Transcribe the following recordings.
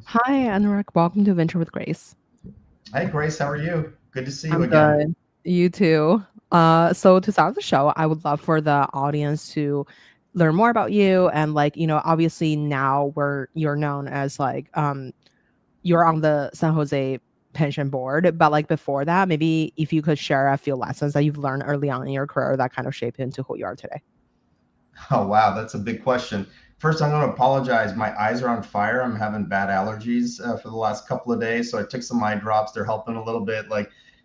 Hi, Anurag. Welcome to Venture with Grace. Hey, Grace, how are you? Good to see you I'm again. good. You too. So to start the show, I would love for the audience to learn more about you and obviously now where you're known as you're on the San Jose pension board, but like before that, maybe if you could share a few lessons that you've learned early on in your career that kind of shaped into who you are today. Oh, wow, that's a big question. First, I'm going to apologize. My eyes are on fire. I'm having bad allergies for the last couple of days, so I took some eye drops. They're helping a little bit.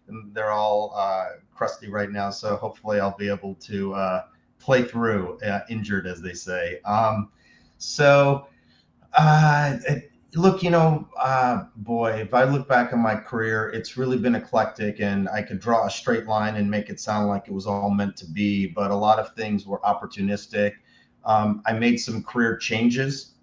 And they're all crusty right now, so hopefully I'll be able to play through injured, as they say. So Look, boy, if I look back on my career, it's really been eclectic, and I could draw a straight line and make it sound like it was all meant to be. But a lot of things were opportunistic. I made some career changes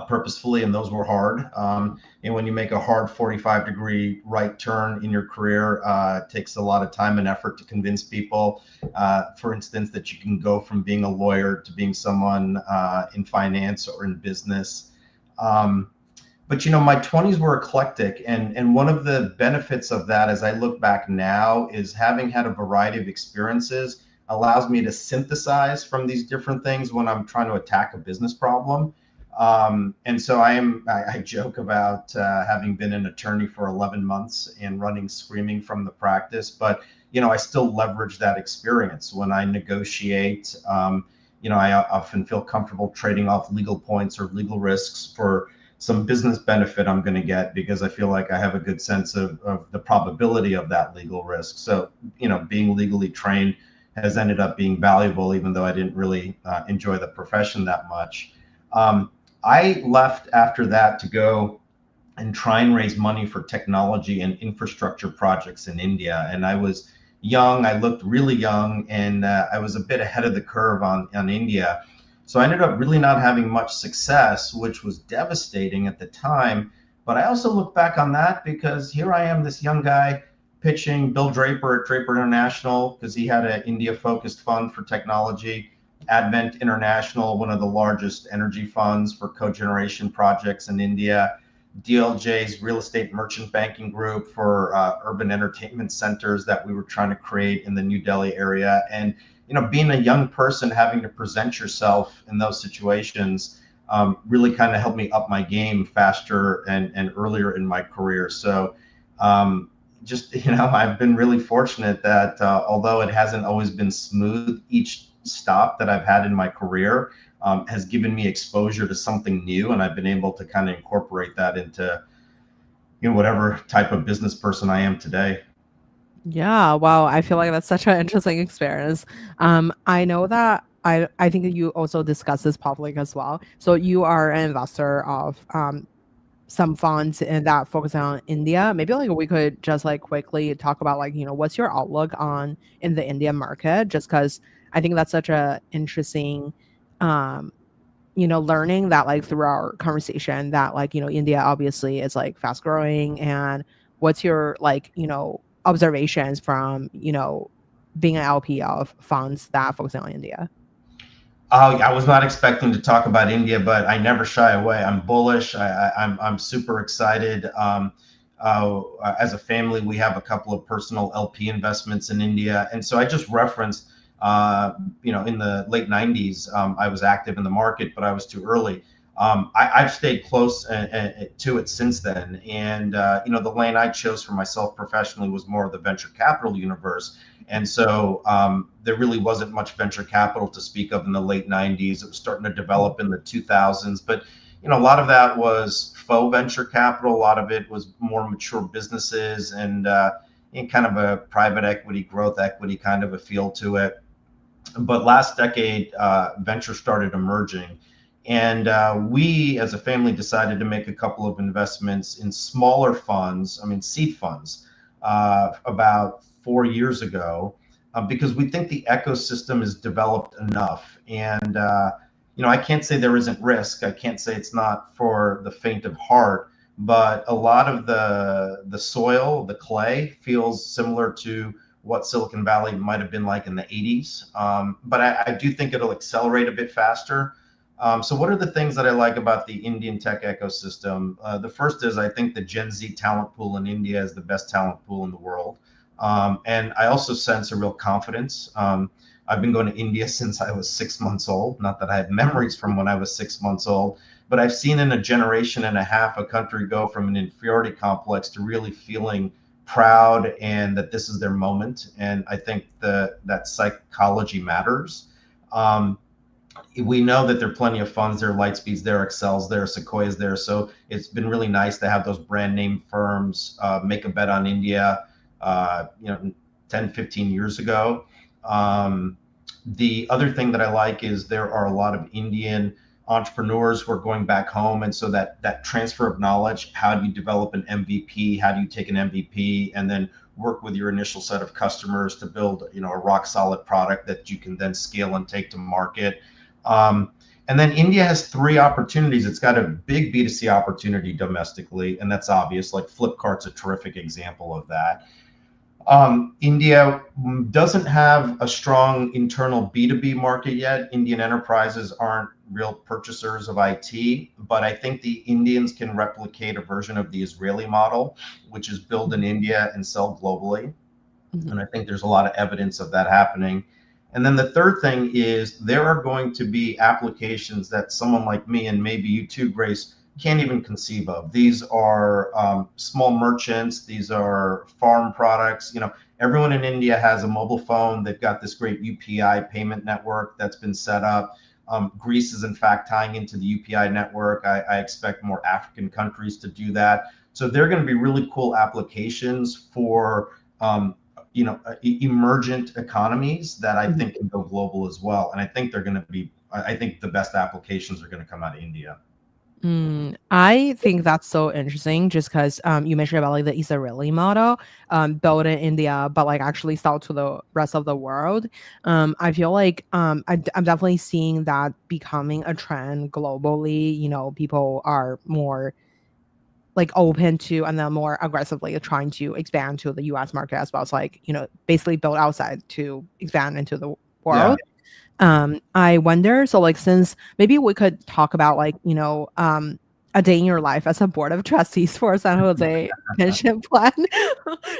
purposefully, and those were hard. And when you make a hard 45-degree right turn in your career, it takes a lot of time and effort to convince people, for instance, that you can go from being a lawyer to being someone in finance or in business. Um, but my 20s were eclectic, and one of the benefits of that, as I look back now, is having had a variety of experiences allows me to synthesize from these different things when I'm trying to attack a business problem. And so I joke about having been an attorney for 11 months and running screaming from the practice, but I still leverage that experience when I negotiate. I often feel comfortable trading off legal points or legal risks for some business benefit I'm going to get, because I feel like I have a good sense of the probability of that legal risk. So, being legally trained has ended up being valuable, even though I didn't really enjoy the profession that much. Um, I left after that to go and try and raise money for technology and infrastructure projects in India. And I was young, I looked really young, and I was a bit ahead of the curve on India. So I ended up really not having much success, which was devastating at the time. But I also look back on that because here I am, this young guy pitching Bill Draper at Draper International, because he had an India focused fund for technology. Advent International, one of the largest energy funds for cogeneration projects in India. DLJ's real estate merchant banking group for urban entertainment centers that we were trying to create in the New Delhi area. And, being a young person, having to present yourself in those situations really kind of helped me up my game faster and earlier in my career. So, just, I've been really fortunate that although it hasn't always been smooth, each stop that I've had in my career has given me exposure to something new, and I've been able to kind of incorporate that into whatever type of business person I am today. Yeah, wow. I feel like that's such an interesting experience. I know that I think that you also discuss this public as well. So you are an investor of some funds and that focus on India. Maybe like we could just like quickly talk about what's your outlook on in the Indian market? Just because I think that's such a interesting um learning that like through our conversation that India obviously is like fast growing. And what's your observations from being an LP of funds that focus on India? Oh, I was not expecting to talk about India, but I never shy away. I'm bullish. I'm super excited. As a family, we have a couple of personal LP investments in India, and so I just referenced, in the late '90s, I was active in the market, but I was too early. I've stayed close to it since then, and the lane I chose for myself professionally was more of the venture capital universe. And so there really wasn't much venture capital to speak of in the late '90s. It was starting to develop in the 2000s, but a lot of that was faux venture capital. A lot of it was more mature businesses and in kind of a private equity, growth equity kind of a feel to it. But last decade, venture started emerging. And we, as a family, decided to make a couple of investments in smaller funds, I mean, seed funds, about 4 years ago, because we think the ecosystem is developed enough. And, I can't say there isn't risk. I can't say it's not for the faint of heart, but a lot of the soil, the clay, feels similar to what Silicon Valley might have been like in the '80s. But I do think it'll accelerate a bit faster. So what are the things that I like about the Indian tech ecosystem? The first is I think the Gen Z talent pool in India is the best talent pool in the world. And I also sense a real confidence. I've been going to India since I was 6 months old. Not that I have memories from when I was 6 months old, but I've seen in a generation and a half a country go from an inferiority complex to really feeling proud and that this is their moment. And I think that psychology matters. Um, we know that there are plenty of funds there, Lightspeed's there, Excel's there, Sequoia's there. So it's been really nice to have those brand name firms make a bet on India, 10, 15 years ago. Um, the other thing that I like is there are a lot of Indian entrepreneurs who are going back home. And so that transfer of knowledge, how do you develop an MVP? How do you take an MVP and then work with your initial set of customers to build, a rock solid product that you can then scale and take to market? Um, and then India has three opportunities. It's got a big B2C opportunity domestically, and that's obvious. Like Flipkart's a terrific example of that. India doesn't have a strong internal B2B market yet. Indian enterprises aren't real purchasers of IT, but I think the Indians can replicate a version of the Israeli model, which is build in India and sell globally. And I think there's a lot of evidence of that happening. And then the third thing is there are going to be applications that someone like me and maybe you too, Grace, can't even conceive of. These are small merchants. These are farm products. Everyone in India has a mobile phone. They've got this great UPI payment network that's been set up. Greece is in fact tying into the UPI network. I expect more African countries to do that. So they're going to be really cool applications for emergent economies that I think can go global as well. And I think I think the best applications are going to come out of India. I think that's so interesting just because you mentioned about like the Israeli model built in India, but like actually sold to the rest of the world. I feel like I'm definitely seeing that becoming a trend globally. People are more like open to and then more aggressively trying to expand to the US market as well as like, basically build outside to expand into the Yeah. world. I wonder, so like since maybe we could talk about like, a day in your life as a board of trustees for San Jose pension plan.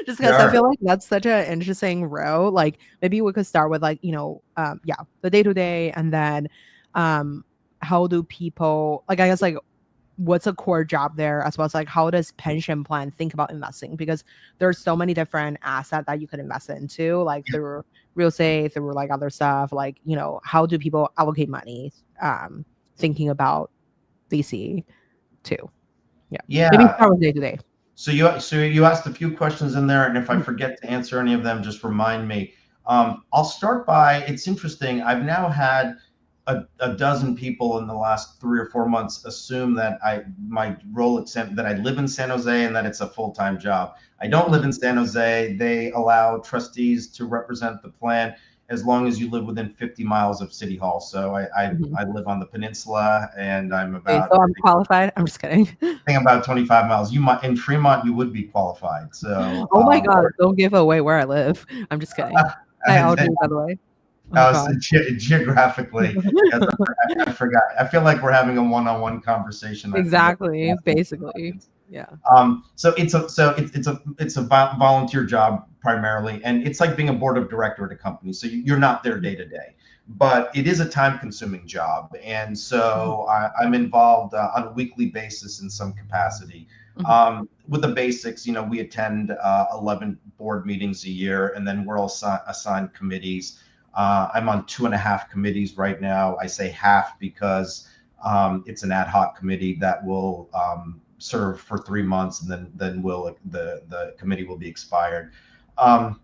Just because I Sure. feel like that's such an interesting role. Like maybe we could start with like, the day to day and then how do people like I guess like what's a core job there as well as like how does pension plan think about investing because there's so many different assets that you could invest into like through real estate through like other stuff like how do people allocate money thinking about VC too. Yeah, maybe Yeah. start with day to day. So you asked a few questions in there, and if I forget to answer any of them, just remind me. I'll start by. It's interesting. I've now had a dozen people in the last 3 or 4 months assume that my role at that I live in San Jose and that it's a full-time job. I don't live in San Jose. They allow trustees to represent the plan as long as you live within 50 miles of City Hall. So I live on the peninsula, and I'm Okay, about so I'm qualified. I'm just kidding. I think about 25 miles. You might in Fremont, you would be qualified. So, Oh my god, don't give away where I live. I'm just kidding. Hi Audrey, by the way. Oh god. geographically, yes, I forgot. I feel like we're having a one-on-one conversation. I forget. Exactly. Basically. Yeah. So it's a volunteer job primarily, and it's like being a board of director at a company. So you're not there day to day, but it is a time-consuming job, and so I'm involved on a weekly basis in some capacity. With the basics, we attend 11 board meetings a year, and then we're all assigned committees. I'm on 2.5 committees right now. I say half because it's an ad hoc committee that will serve for 3 months, and then the committee will be expired. Um,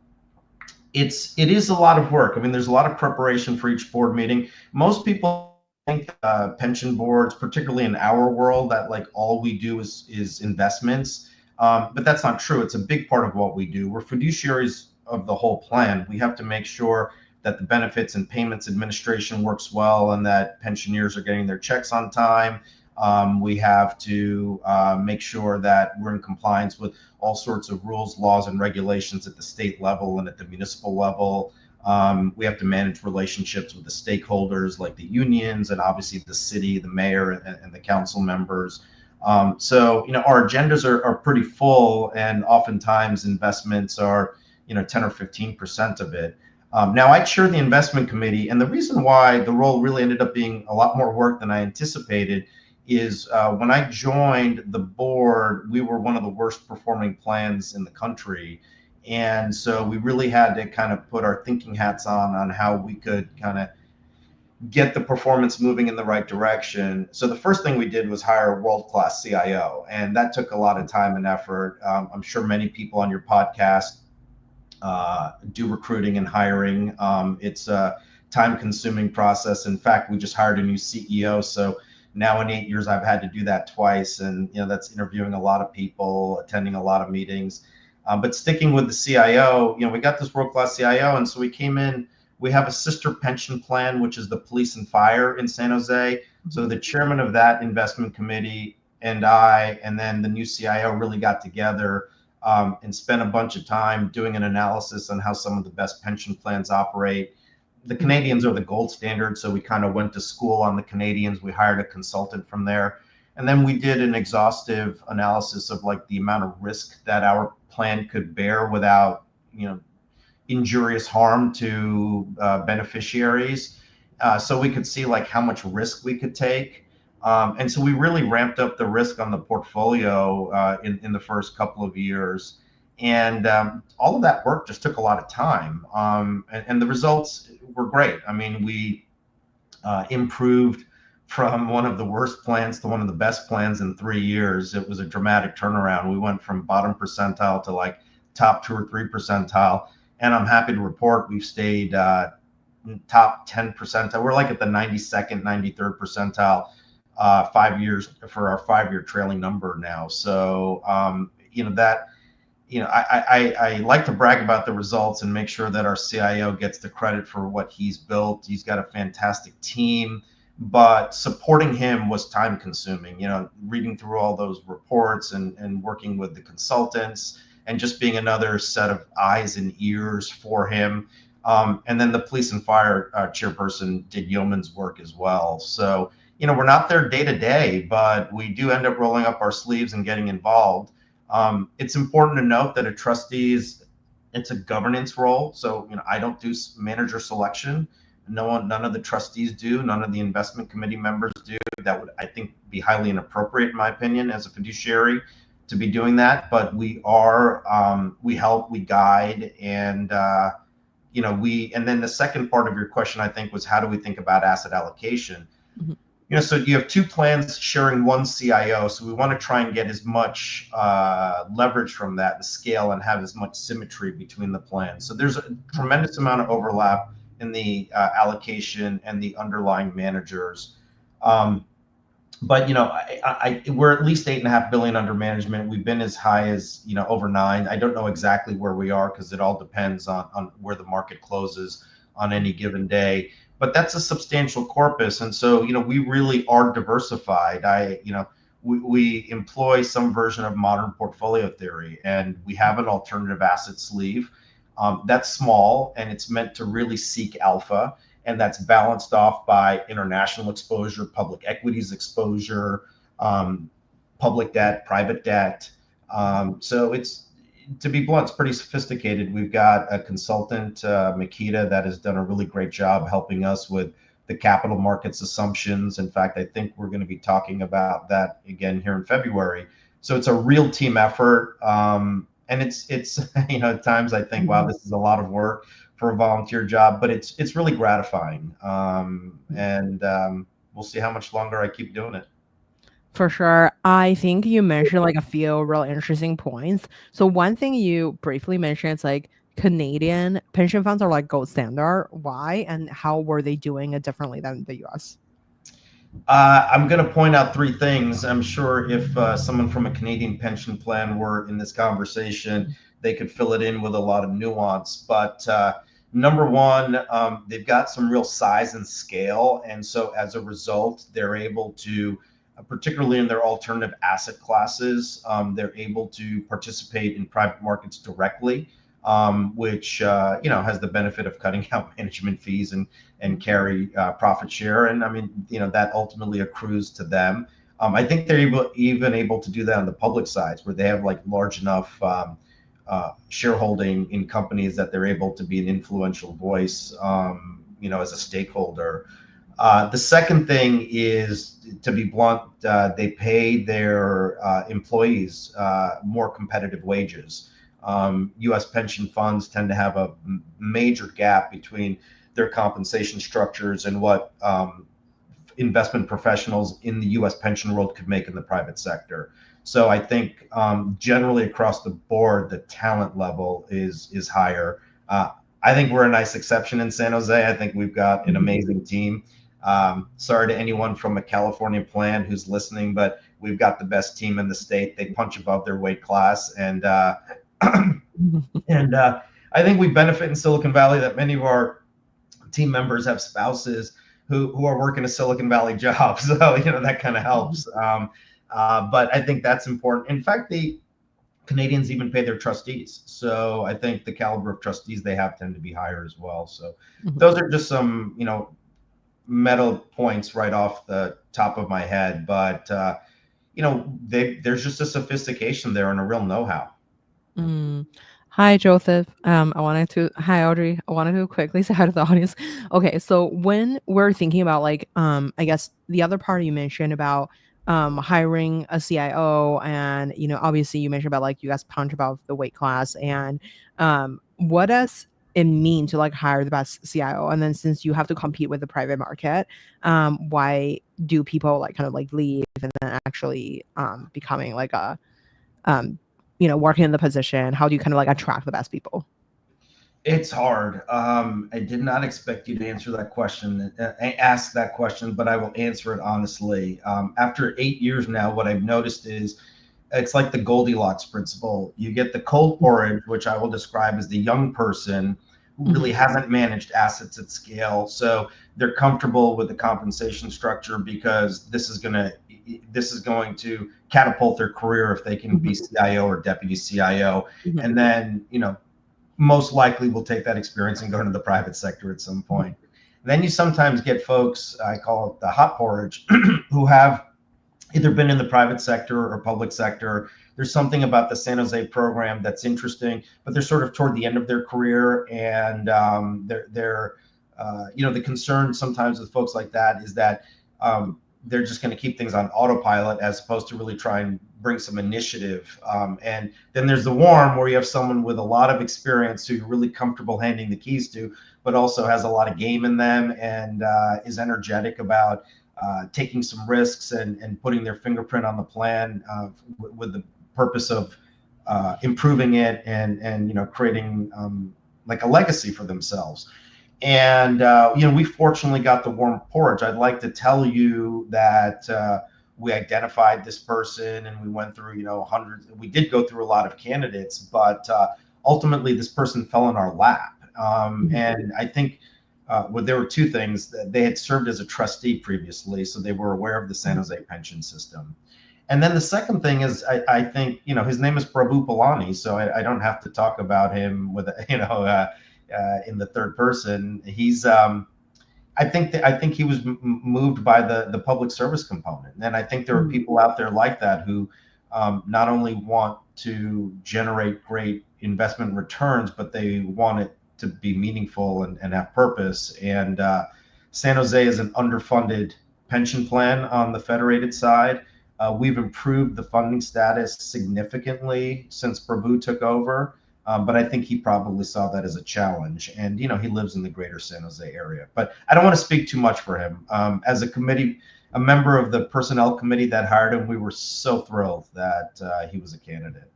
it is a lot of work. I mean, there's a lot of preparation for each board meeting. Most people think pension boards, particularly in our world, that like all we do is investments, but that's not true. It's a big part of what we do. We're fiduciaries of the whole plan. We have to make sure that the benefits and payments administration works well and that pensioners are getting their checks on time. We have to make sure that we're in compliance with all sorts of rules, laws, and regulations at the state level and at the municipal level. We have to manage relationships with the stakeholders like the unions and obviously the city, the mayor, and the council members. So, our agendas are pretty full, and oftentimes investments are, 10 or 15% of it. Now, I chair the investment committee, and the reason why the role really ended up being a lot more work than I anticipated is when I joined the board, we were one of the worst performing plans in the country. And so we really had to kind of put our thinking hats on how we could kind of get the performance moving in the right direction. So the first thing we did was hire a world-class CIO, and that took a lot of time and effort. I'm sure many people on your podcast do recruiting and hiring. It's a time-consuming process. In fact, we just hired a new CEO, so now in 8 years I've had to do that twice, and that's interviewing a lot of people, attending a lot of meetings. But sticking with the CIO, we got this world-class CIO, and so we came in. We have a sister pension plan, which is the police and fire in San Jose. So the chairman of that investment committee and I, and then the new CIO really got together and spent a bunch of time doing an analysis on how some of the best pension plans operate. The Canadians are the gold standard, so we kind of went to school on the Canadians. We hired a consultant from there. And then we did an exhaustive analysis of like the amount of risk that our plan could bear without, injurious harm to beneficiaries. So we could see like how much risk we could take. And so we really ramped up the risk on the portfolio in the first couple of years. And all of that work just took a lot of time. And the results were great. I mean, we improved from one of the worst plans to one of the best plans in 3 years. It was a dramatic turnaround. We went from bottom percentile to like top 2 or 3 percentile. And I'm happy to report we've stayed top 10 percentile. We're like at the 92nd, 93rd percentile 5 years for our 5-year trailing number now. So, I like to brag about the results and make sure that our CIO gets the credit for what he's built. He's got a fantastic team, but supporting him was time consuming, reading through all those reports and working with the consultants and just being another set of eyes and ears for him. And then the police and fire chairperson did yeoman's work as well. So, we're not there day to day, but we do end up rolling up our sleeves and getting involved. It's important to note that a trustee it's a governance role. So, I don't do manager selection. None of the trustees do. None of the investment committee members do. That would, I think, be highly inappropriate, in my opinion, as a fiduciary to be doing that. But we help, we guide, and and then the second part of your question, I think, was how do we think about asset allocation? Mm-hmm. So you have two plans sharing one CIO. So we want to try and get as much leverage from that and scale and have as much symmetry between the plans. So there's a tremendous amount of overlap in the allocation and the underlying managers. But we're at least $8.5 billion under management. We've been as high as over $9 billion. I don't know exactly where we are because it all depends on where the market closes on any given day. But that's a substantial corpus, and so we really are diversified. We employ some version of modern portfolio theory, and we have an alternative asset sleeve that's small, and it's meant to really seek alpha. And that's balanced off by international exposure, public equities exposure, public debt, private debt. So it's, to be blunt, it's pretty sophisticated. We've got a consultant, Makita, that has done a really great job helping us with the capital markets assumptions. In fact, I think we're going to be talking about that again here in February. So it's a real team effort. And it's at times I think, wow, this is a lot of work for a volunteer job, but it's really gratifying. And we'll see how much longer I keep doing it. For sure. I think you mentioned like a few real interesting points. So one thing you briefly mentioned is like Canadian pension funds are like gold standard. Why and how were they doing it differently than the US? I'm going to point out three things. I'm sure if someone from a Canadian pension plan were in this conversation, they could fill it in with a lot of nuance. But number one, they've got some real size and scale. And so as a result, they're able to, particularly in their alternative asset classes, they're able to participate in private markets directly. which has the benefit of cutting out management fees and carry profit share, and I mean that ultimately accrues to them. I think they're even able to do that on the public sides, where they have like large enough shareholding in companies that they're able to be an influential voice, as a stakeholder. The second thing is, to be blunt, they pay their employees more competitive wages. U.S. pension funds tend to have a major gap between their compensation structures and what investment professionals in the U.S. pension world could make in the private sector. So I think generally across the board, the talent level is higher. I think we're a nice exception in San Jose. I think we've got an amazing team. Sorry to anyone from a California plant who's listening, but we've got the best team in the state. They punch above their weight class, and I think we benefit in Silicon Valley that many of our team members have spouses who are working a Silicon Valley job, so that kind of helps. But I think that's important. In fact, the Canadians even pay their trustees, so I think the caliber of trustees they have tend to be higher as well. So those are just some metal points right off the top of my head, but there's just a sophistication there and a real know-how. Mm. Hi, Joseph. Hi, Audrey. I wanted to quickly say hi to the audience. Okay, so when we're thinking about like, I guess the other part you mentioned about hiring a CIO, and obviously you mentioned about like you guys punch above the weight class, and what does it mean to like hire the best CIO? And then since you have to compete with the private market, why do people like kind of like leave and then actually becoming like a working in the position? How do you kind of like attract the best people? It's hard. I did not expect you to ask that question, but I will answer it honestly. After 8 years now, what I've noticed is it's like the Goldilocks principle. You get the cold porridge, which I will describe as the young person who really hasn't managed assets at scale. So they're comfortable with the compensation structure because this is going to catapult their career if they can be CIO or deputy CIO. And then, most likely will take that experience and go into the private sector at some point. Then you sometimes get folks, I call it the hot porridge, who have either been in the private sector or public sector. There's something about the San Jose program that's interesting, but they're sort of toward the end of their career, and they're the concern sometimes with folks like that is that they're just going to keep things on autopilot as opposed to really try and bring some initiative. And then there's the warm, where you have someone with a lot of experience who you're really comfortable handing the keys to, but also has a lot of game in them and is energetic about taking some risks and putting their fingerprint on the plan with the purpose of improving it and creating like a legacy for themselves. And we fortunately got the warm porridge. I'd like to tell you that we identified this person and we went through hundreds. We did go through a lot of candidates, but ultimately this person fell in our lap. And I think there were two things. That they had served as a trustee previously, so they were aware of the San Jose pension system. And then the second thing is, I think his name is Prabhu Palani, so I don't have to talk about him with in the third person. He's I think he was moved by the public service component, and I think there are people out there like that who not only want to generate great investment returns, but they want it to be meaningful and have purpose. And San Jose is an underfunded pension plan on the Federated side. We've improved the funding status significantly since Prabhu took over. But I think he probably saw that as a challenge. And, he lives in the greater San Jose area. But I don't want to speak too much for him. As a member of the personnel committee that hired him, we were so thrilled that he was a candidate.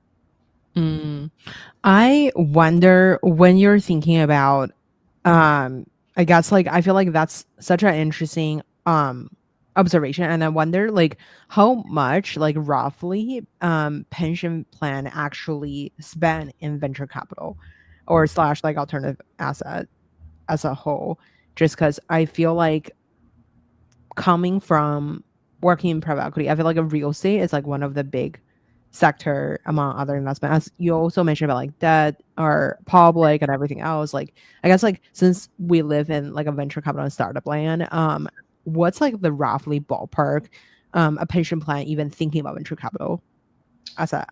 I wonder, when you're thinking about, I guess like I feel like that's such an interesting observation, and I wonder like how much like roughly pension plan actually spend in venture capital or slash like alternative asset as a whole, just because I feel like coming from working in private equity, I feel like a real estate is like one of the big sector among other investment, as you also mentioned about like debt or public and everything else. Like, I guess like since we live in like a venture capital and startup land, what's like the roughly ballpark a pension plan even thinking about venture capital as a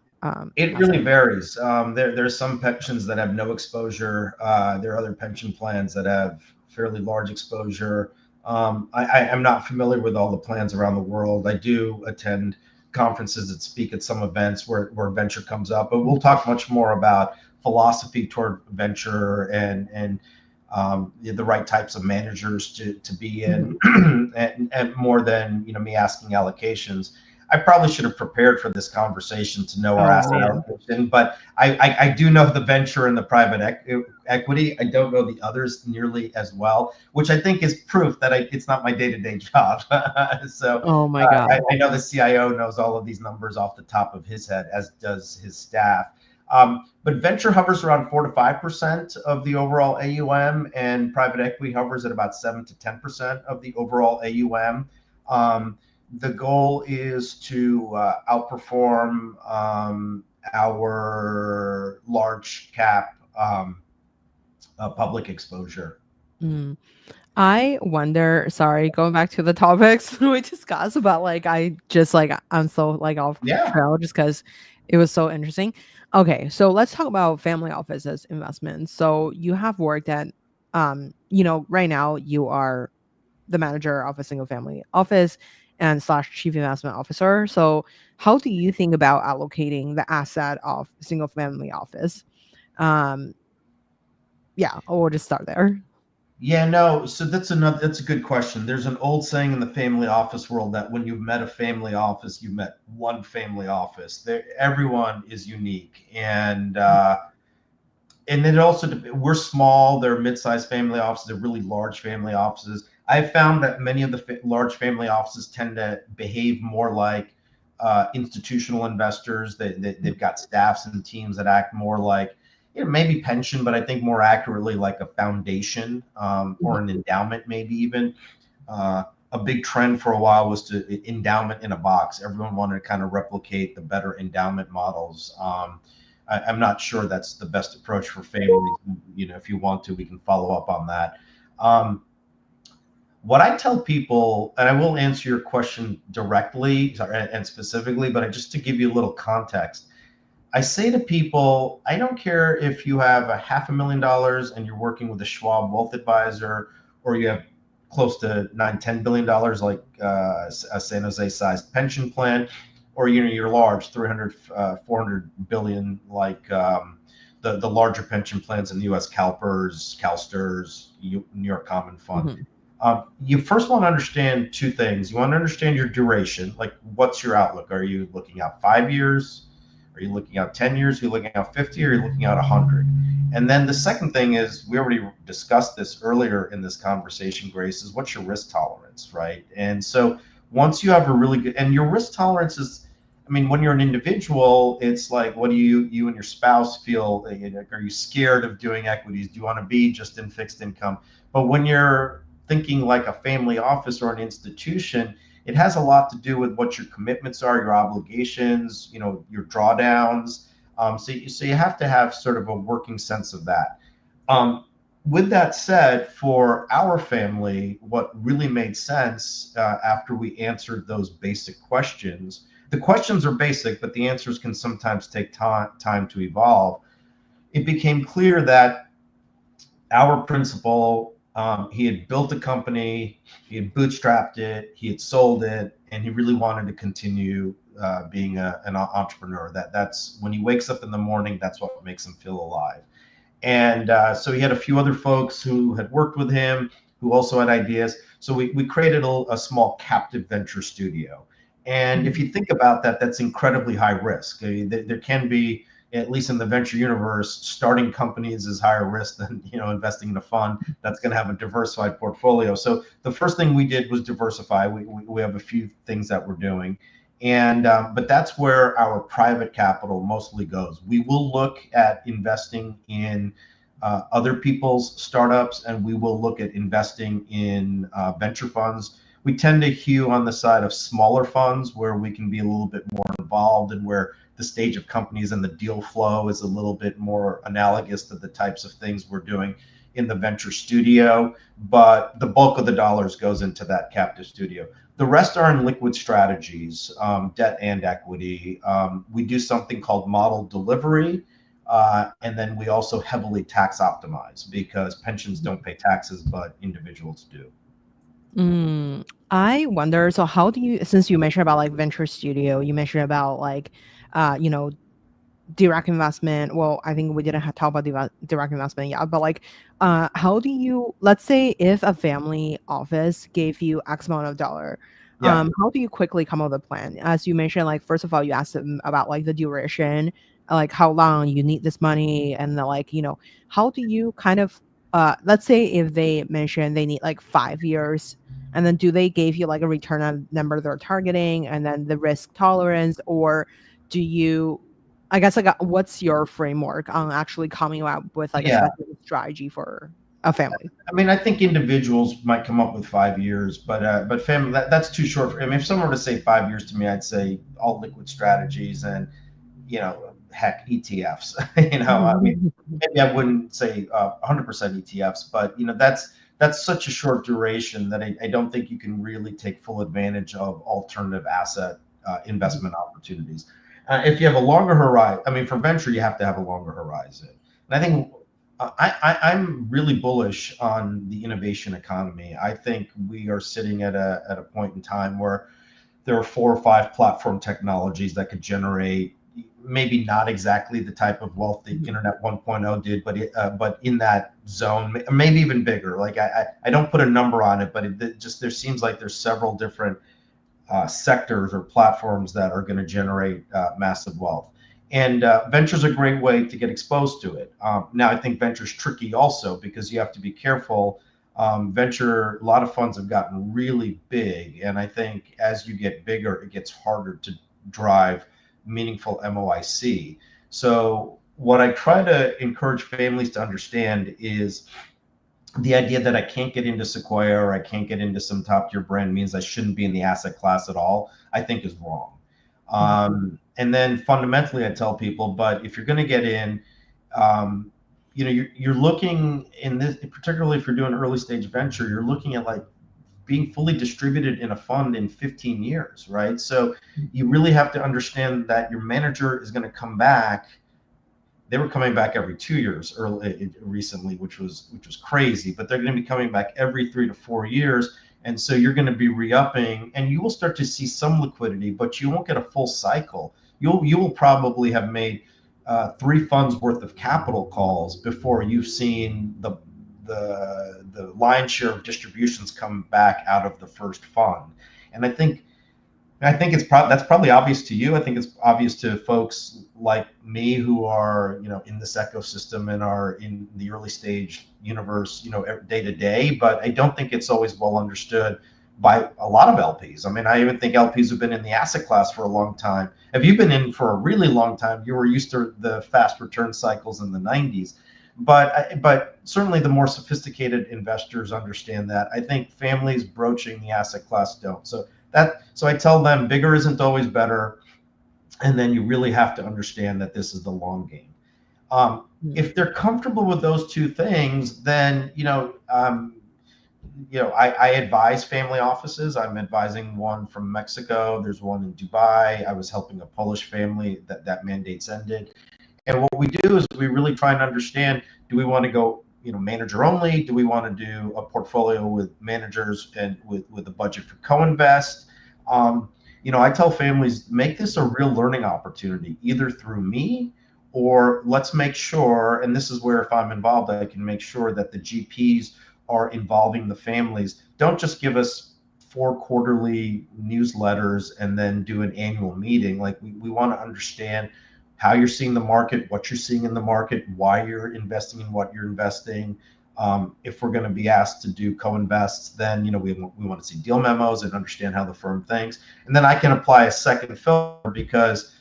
It really investment? varies. There's some pensions that have no exposure. There are other pension plans that have fairly large exposure. I'm not familiar with all the plans around the world. I do attend conferences that speak at some events where venture comes up, but we'll talk much more about philosophy toward venture and the right types of managers to be in, Mhm. and more than me asking allocations. I probably should have prepared for this conversation to know our Oh asset man. allocation, but I do know the venture and the private equity. I don't know the others nearly as well, which I think is proof that it's not my day-to-day job. So Oh my God. I know the CIO knows all of these numbers off the top of his head, as does his staff. But venture hovers around 4 to 5% of the overall AUM, and private equity hovers at about 7 to 10% of the overall AUM. The goal is to outperform our large cap public exposure. Mm. I wonder, sorry, going back to the topics we discussed about like I just like I'm so like off Yeah. trail just because it was so interesting. Okay, so let's talk about family offices investments. So you have worked at right now you are the manager of a single family office and slash chief investment officer. So how do you think about allocating the asset of single family office? Um yeah, we'll just start there. Yeah, no. So that's a good question. There's an old saying in the family office world that when you've met a family office, you've met one family office. Everyone is unique, and then also we're small. They're mid-sized family offices. They're really large family offices. I've found that many of the large family offices tend to behave more like institutional investors. They've got staffs and teams that act more like, maybe pension, but I think more accurately like a foundation, or an endowment, maybe even. A big trend for a while was to endowment in a box. Everyone wanted to kind of replicate the better endowment models. I'm not sure that's the best approach for families. If you want to, we can follow up on that. Um, what I tell people, and I will answer your question directly and specifically, but just to give you a little context, I say to people, I don't care if you have a $500,000 and you're working with a Schwab wealth advisor, or you have close to $9-10 billion like a San Jose sized pension plan, or you're large 300 400 billion like the larger pension plans in the US, CalPERS, CalSTRS, New York Common Fund. Mhm. You first want to understand two things. You want to understand your duration, like what's your outlook? Are you looking out 5 years? Are you looking out 10 years? Are you looking out 50? Or are you looking out 100? And then the second thing is, we already discussed this earlier in this conversation, Grace, is what's your risk tolerance, right? And so once you have a really good, and your risk tolerance is, I mean, when you're an individual, it's like, what do you and your spouse feel? Are you scared of doing equities? Do you want to be just in fixed income? But when you're thinking like a family office or an institution, it has a lot to do with what your commitments are, your obligations, your drawdowns. So you have to have sort of a working sense of that. With that said, for our family, what really made sense after we answered those basic questions, the questions are basic, but the answers can sometimes take time to evolve. It became clear that our principal, he had built a company, he had bootstrapped it, he had sold it, and he really wanted to continue being an entrepreneur. That's when he wakes up in the morning, that's what makes him feel alive. And so he had a few other folks who had worked with him who also had ideas. So we created a small captive venture studio. And if Mhm. you think about that, that's incredibly high risk. There can be, at least in the venture universe, starting companies is higher risk than investing in a fund that's going to have a diversified portfolio. So the first thing we did was diversify. We have a few things that we're doing, and but that's where our private capital mostly goes. We will look at investing in other people's startups, and we will look at investing in venture funds. we tend to hew on the side of smaller funds where we can be a little bit more involved and where the stage of companies and the deal flow is a little bit more analogous to the types of things we're doing in the venture studio. But the bulk of the dollars goes into that captive studio. The rest are in liquid strategies, debt and equity. We do something called model delivery. And then we also heavily tax optimize because pensions don't pay taxes, but individuals do. I wonder, so how do you, since you mentioned about like venture studio, you mentioned about like, you know, direct investment. Well, I think we didn't talk about direct investment yet, but like, how do you, let's say if a family office gave you X amount of dollar, Yeah. how do you quickly come up with a plan? As you mentioned, like, first of all, you asked them about like the duration, like how long you need this money, and the, like, you know, how do you kind of, let's say if they mention they need like 5 years, and then do they give you like a return on number they're targeting, and then the risk tolerance, or do you, I guess, like, what's your framework on actually coming up with like a Yeah. specific strategy for a family? I mean, I think individuals might come up with 5 years, but family, that's too short. I mean, if someone were to say 5 years to me, I'd say all liquid strategies and, heck, ETFs. I mean, maybe I wouldn't say 100% ETFs, but that's such a short duration that I don't think you can really take full advantage of alternative asset investment opportunities. If you have a longer horizon, I mean, for venture, you have to have a longer horizon. And I think I'm really bullish on the innovation economy. I think we are sitting at a point in time where there are 4 or 5 platform technologies that could generate maybe not exactly the type of wealth the Internet 1.0 did, but in that zone, maybe even bigger. Like I don't put a number on it, but it just there seems like there's several different sectors or platforms that are going to generate massive wealth. And venture is a great way to get exposed to it. Now, I think venture is tricky also because you have to be careful. Venture, a lot of funds have gotten really big. And I think as you get bigger, it gets harder to drive meaningful MOIC. So, what I try to encourage families to understand is the idea that I can't get into Sequoia or I can't get into some top tier brand means I shouldn't be in the asset class at all, I think is wrong. And then fundamentally, I tell people, but if you're going to get in, you're looking in this, particularly if you're doing early stage venture, you're looking at like being fully distributed in a fund in 15 years, right? So you really have to understand that your manager is going to come back. They were coming back every 2 years recently, which was crazy. But they're going to be coming back every 3 to 4 years, and so you're going to be re-upping, and you will start to see some liquidity, but you won't get a full cycle. You will probably have made 3 funds worth of capital calls before you've seen the lion's share of distributions come back out of the first fund. And I think that's probably obvious to you. I think it's obvious to folks like me who are, in this ecosystem and are in the early stage universe, day to day. But I don't think it's always well understood by a lot of LPs. I mean, I even think LPs who've been in the asset class for a long time. If you've been in for a really long time, you were used to the fast return cycles in the 90s. But certainly the more sophisticated investors understand that. I think families broaching the asset class don't. So I tell them bigger isn't always better, and then you really have to understand that this is the long game. If they're comfortable with those 2 things, then I advise family offices. I'm advising one from Mexico. There's one in Dubai. I was helping a Polish family that mandate's ended. And what we do is we really try and understand: do we want to go manager only? Do we want to do a portfolio with managers and with a budget for co-invest? I tell families, make this a real learning opportunity, either through me or let's make sure, and this is where if I'm involved, I can make sure that the GPs are involving the families. Don't just give us 4 quarterly newsletters and then do an annual meeting. Like we want to understand how you're seeing the market, what you're seeing in the market, why you're investing in what you're investing. If we're going to be asked to do co-invests, then we want to see deal memos and understand how the firm thinks. And then I can apply a second filter because,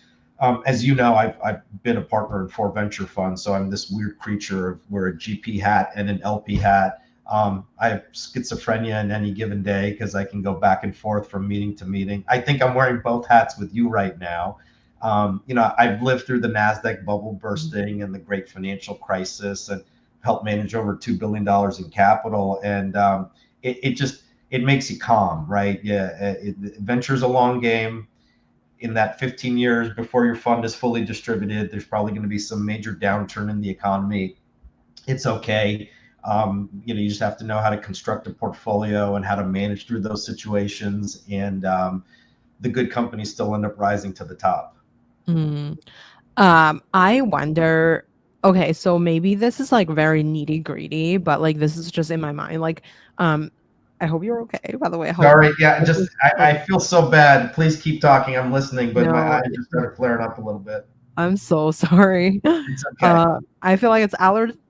as you know, I've been a partner in 4 venture funds, so I'm this weird creature of wear a GP hat and an LP hat. I have schizophrenia in any given day because I can go back and forth from meeting to meeting. I think I'm wearing both hats with you right now. I've lived through the NASDAQ bubble bursting and the great financial crisis and helped manage over $2 billion in capital. And it makes you calm, right? Yeah. Venture's a long game. In that 15 years before your fund is fully distributed, there's probably going to be some major downturn in the economy. It's okay. You just have to know how to construct a portfolio and how to manage through those situations. And the good companies still end up rising to the top. Mm. I wonder, okay, so maybe this is like very nitty-gritty, but like this is just in my mind. Like, um, I hope you're okay, by the way. Sorry, yeah, Hope just this, like, I feel so bad. Please keep talking. I'm listening, but my no, eyes just started flaring up a little bit. I'm so sorry. It's okay. I feel like it's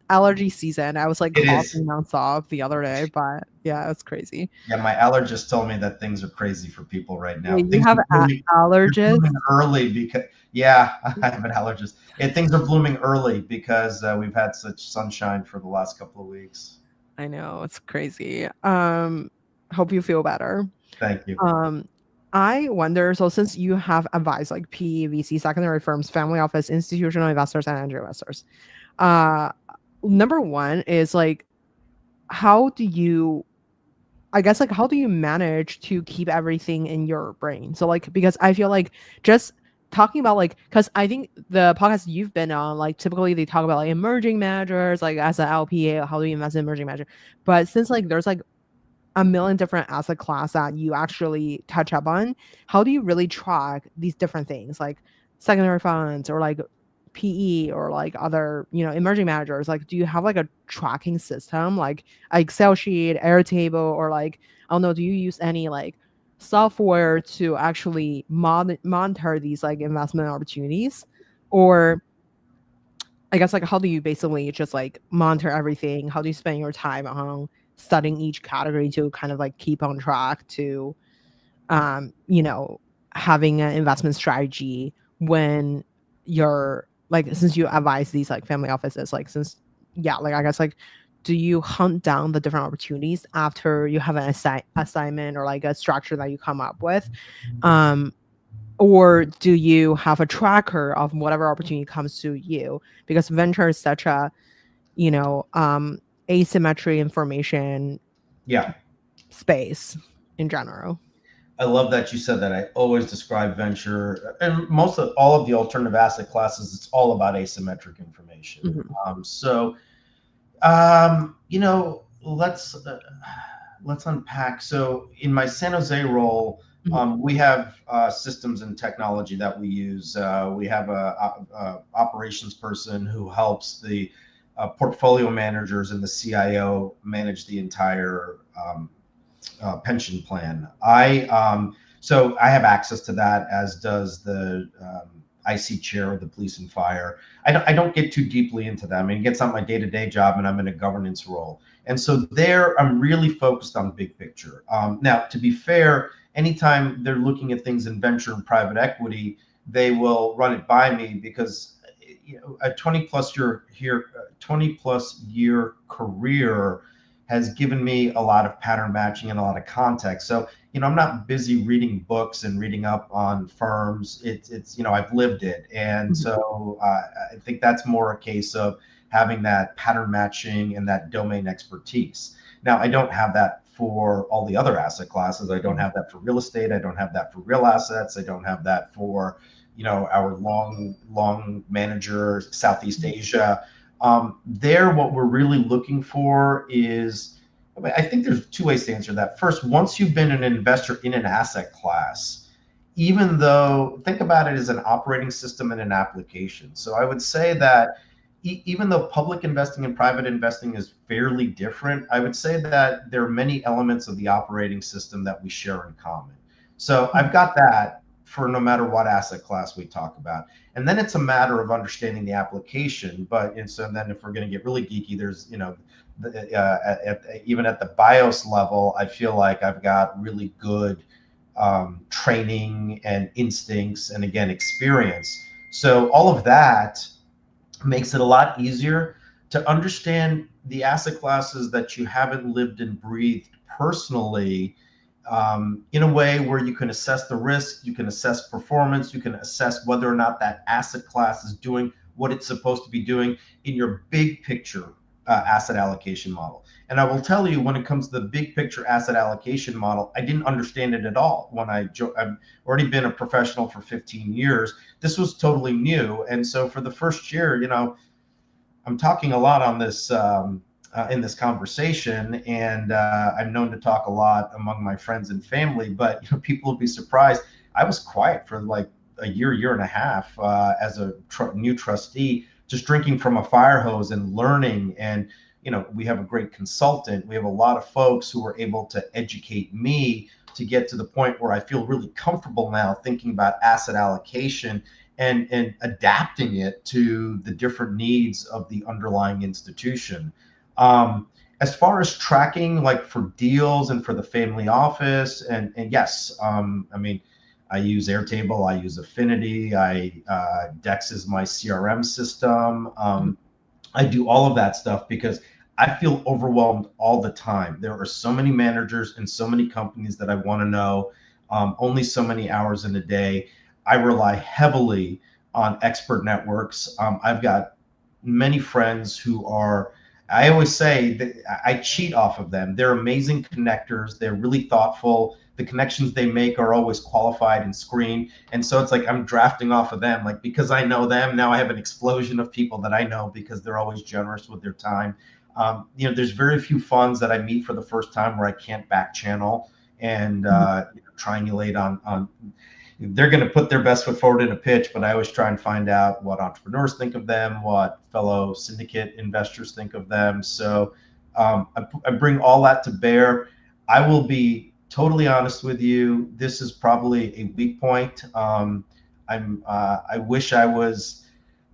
allergy season. I was like It is. coughing nonstop the other day, but yeah, it's crazy. Yeah, my allergist told me that things are crazy for people right now. Wait, you Things have are blooming, they're allergies? blooming early because, yeah, I have an allergist. And things are blooming early because we've had such sunshine for the last couple of weeks. I know, it's crazy. Hope you feel better. Thank you. Um, I wonder, so since you have advised like PE, VC, secondary firms, family office, institutional investors, and angel investors, uh, number one is like, how do you, I guess, like, how do you manage to keep everything in your brain? So, like, because I feel like just talking about like, because I think the podcast you've been on, like, typically they talk about like emerging managers, like as an LPA, how do you invest in emerging manager? But since like there's like a million different asset class that you actually touch up on, how do you really track these different things like secondary funds or like PE or like other, emerging managers? Like, do you have like a tracking system, like a Excel sheet, Airtable, or like, I don't know, do you use any like software to actually monitor these like investment opportunities? Or I guess like how do you basically just like monitor everything? How do you spend your time on studying each category to kind of like keep on track to um, you know, having an investment strategy when you're like, since you advise these like family offices, like since yeah, like I guess like do you hunt down the different opportunities after you have an assignment or like a structure that you come up with? Um, or do you have a tracker of whatever opportunity comes to you? Because venture is such a, you know, asymmetry information Yeah. space in general. I love that you said that. I always describe venture and most of all of the alternative asset classes, it's all about asymmetric information. Mhm. So, um, you know, let's uh, let's unpack. So, in my San Jose role, Mhm. we have systems and technology that we use. We have a operations person who helps the portfolio managers and the CIO manage the entire pension plan. So I have access to that, as does the IC chair of the police and fire. I don't get too deeply into that. I mean, it gets on my day-to-day job, and I'm in a governance role. And so there, I'm really focused on big picture. Now, to be fair, anytime they're looking at things in venture and private equity, they will run it by me because a 20 plus year career has given me a lot of pattern matching and a lot of context. So, I'm not busy reading books and reading up on firms. It's I've lived it. And Mhm. so I think that's more a case of having that pattern matching and that domain expertise. Now, I don't have that for all the other asset classes. I don't Mhm. have that for real estate. I don't have that for real assets. I don't have that for, our long manager, Southeast Asia. There, what we're really looking for is, I think there's two ways to answer that. First, once you've been an investor in an asset class, even though, think about it as an operating system and an application. So I would say that even though public investing and private investing is fairly different, I would say that there are many elements of the operating system that we share in common. So I've Mhm. got that for no matter what asset class we talk about. And then it's a matter of understanding the application. And so then if we're going to get really geeky, there's, even at the BIOS level, I feel like I've got really good training and instincts and again, experience. So all of that makes it a lot easier to understand the asset classes that you haven't lived and breathed personally, in a way where you can assess the risk, you can assess performance, you can assess whether or not that asset class is doing what it's supposed to be doing in your big picture asset allocation model. And I will tell you, when it comes to the big picture asset allocation model, I didn't understand it at all when I've already been a professional for 15 years. This was totally new. And so for the first year, I'm talking a lot on this in this conversation, and I'm known to talk a lot among my friends and family. But people will be surprised. I was quiet for like a year and a half as a new trustee, just drinking from a fire hose and learning. And we have a great consultant. We have a lot of folks who are able to educate me to get to the point where I feel really comfortable now thinking about asset allocation and adapting it to the different needs of the underlying institution. As far as tracking, like for deals and for the family office, and yes, I mean, I use Airtable, I use Affinity, Dex is my CRM system. I do all of that stuff because I feel overwhelmed all the time. There are so many managers and so many companies that I want to know, only so many hours in a day. I rely heavily on expert networks. I've got many friends who are, I always say that I cheat off of them. They're amazing connectors. They're really thoughtful. The connections they make are always qualified and screened. And so it's like I'm drafting off of them. Like, because I know them, now I have an explosion of people that I know because they're always generous with their time. There's very few funds that I meet for the first time where I can't back channel and triangulate on they're going to put their best foot forward in a pitch, but I always try and find out what entrepreneurs think of them, what fellow syndicate investors think of them. So I bring all that to bear. I will be totally honest with you. This is probably a weak point. I wish I was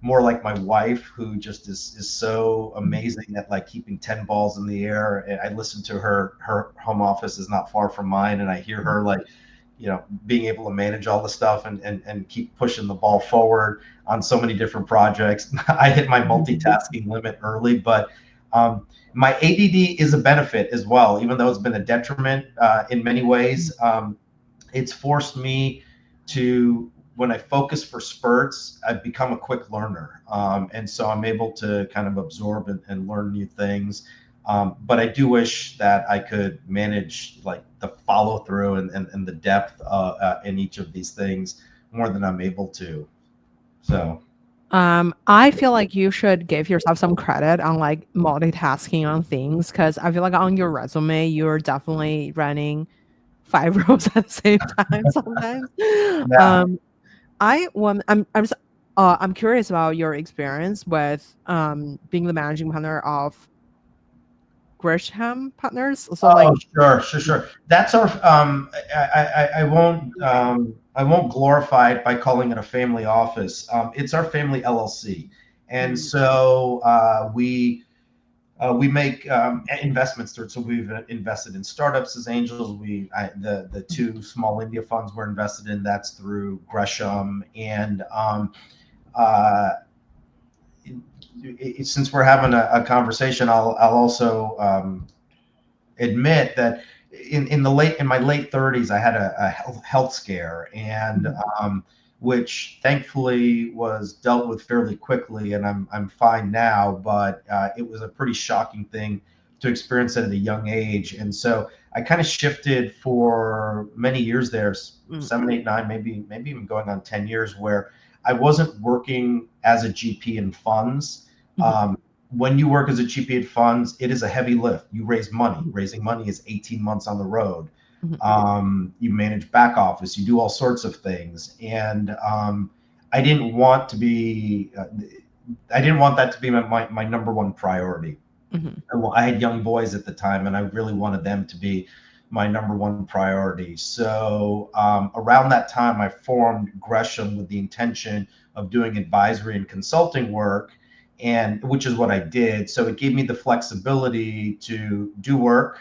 more like my wife, who just is so amazing at like keeping 10 balls in the air. And I listen to her home office is not far from mine, and I hear her like, being able to manage all the stuff and keep pushing the ball forward on so many different projects. I hit my multitasking limit early, but my ADD is a benefit as well, even though it's been a detriment in many ways. It's forced me to, when I focus for spurts, I've become a quick learner. And so I'm able to kind of absorb and learn new things. But I do wish that I could manage like the follow through and the depth in each of these things more than I'm able to. So I feel like you should give yourself some credit on like multitasking on things, because I feel like on your resume you're definitely running 5 roles at the same time sometimes. yeah. I'm curious about your experience with being the managing partner of Grisham Partners. So like, Oh, sure. That's our. I won't glorify it by calling it a family office. It's our family LLC, and so we make investments through it. So we've invested in startups as angels. The two small India funds we're invested in, that's through Gresham. And uh, since we're having a conversation, I'll also admit that in my late 30s, I had a health scare, and which thankfully was dealt with fairly quickly, and I'm fine now. But it was a pretty shocking thing to experience at a young age, and so I kind of shifted for many years there, 7, 8, 9, maybe even going on 10 years, where I wasn't working as a GP in funds. When you work as a GP in funds, it is a heavy lift. You raise money. Raising money is 18 months on the road. You manage back office. You do all sorts of things. And I didn't want to be, I didn't want that to be my number one priority. I had young boys at the time, and I really wanted them to be my number one priority. So around that time, I formed Gresham with the intention of doing advisory and consulting work, and which is what I did. So it gave me the flexibility to do work,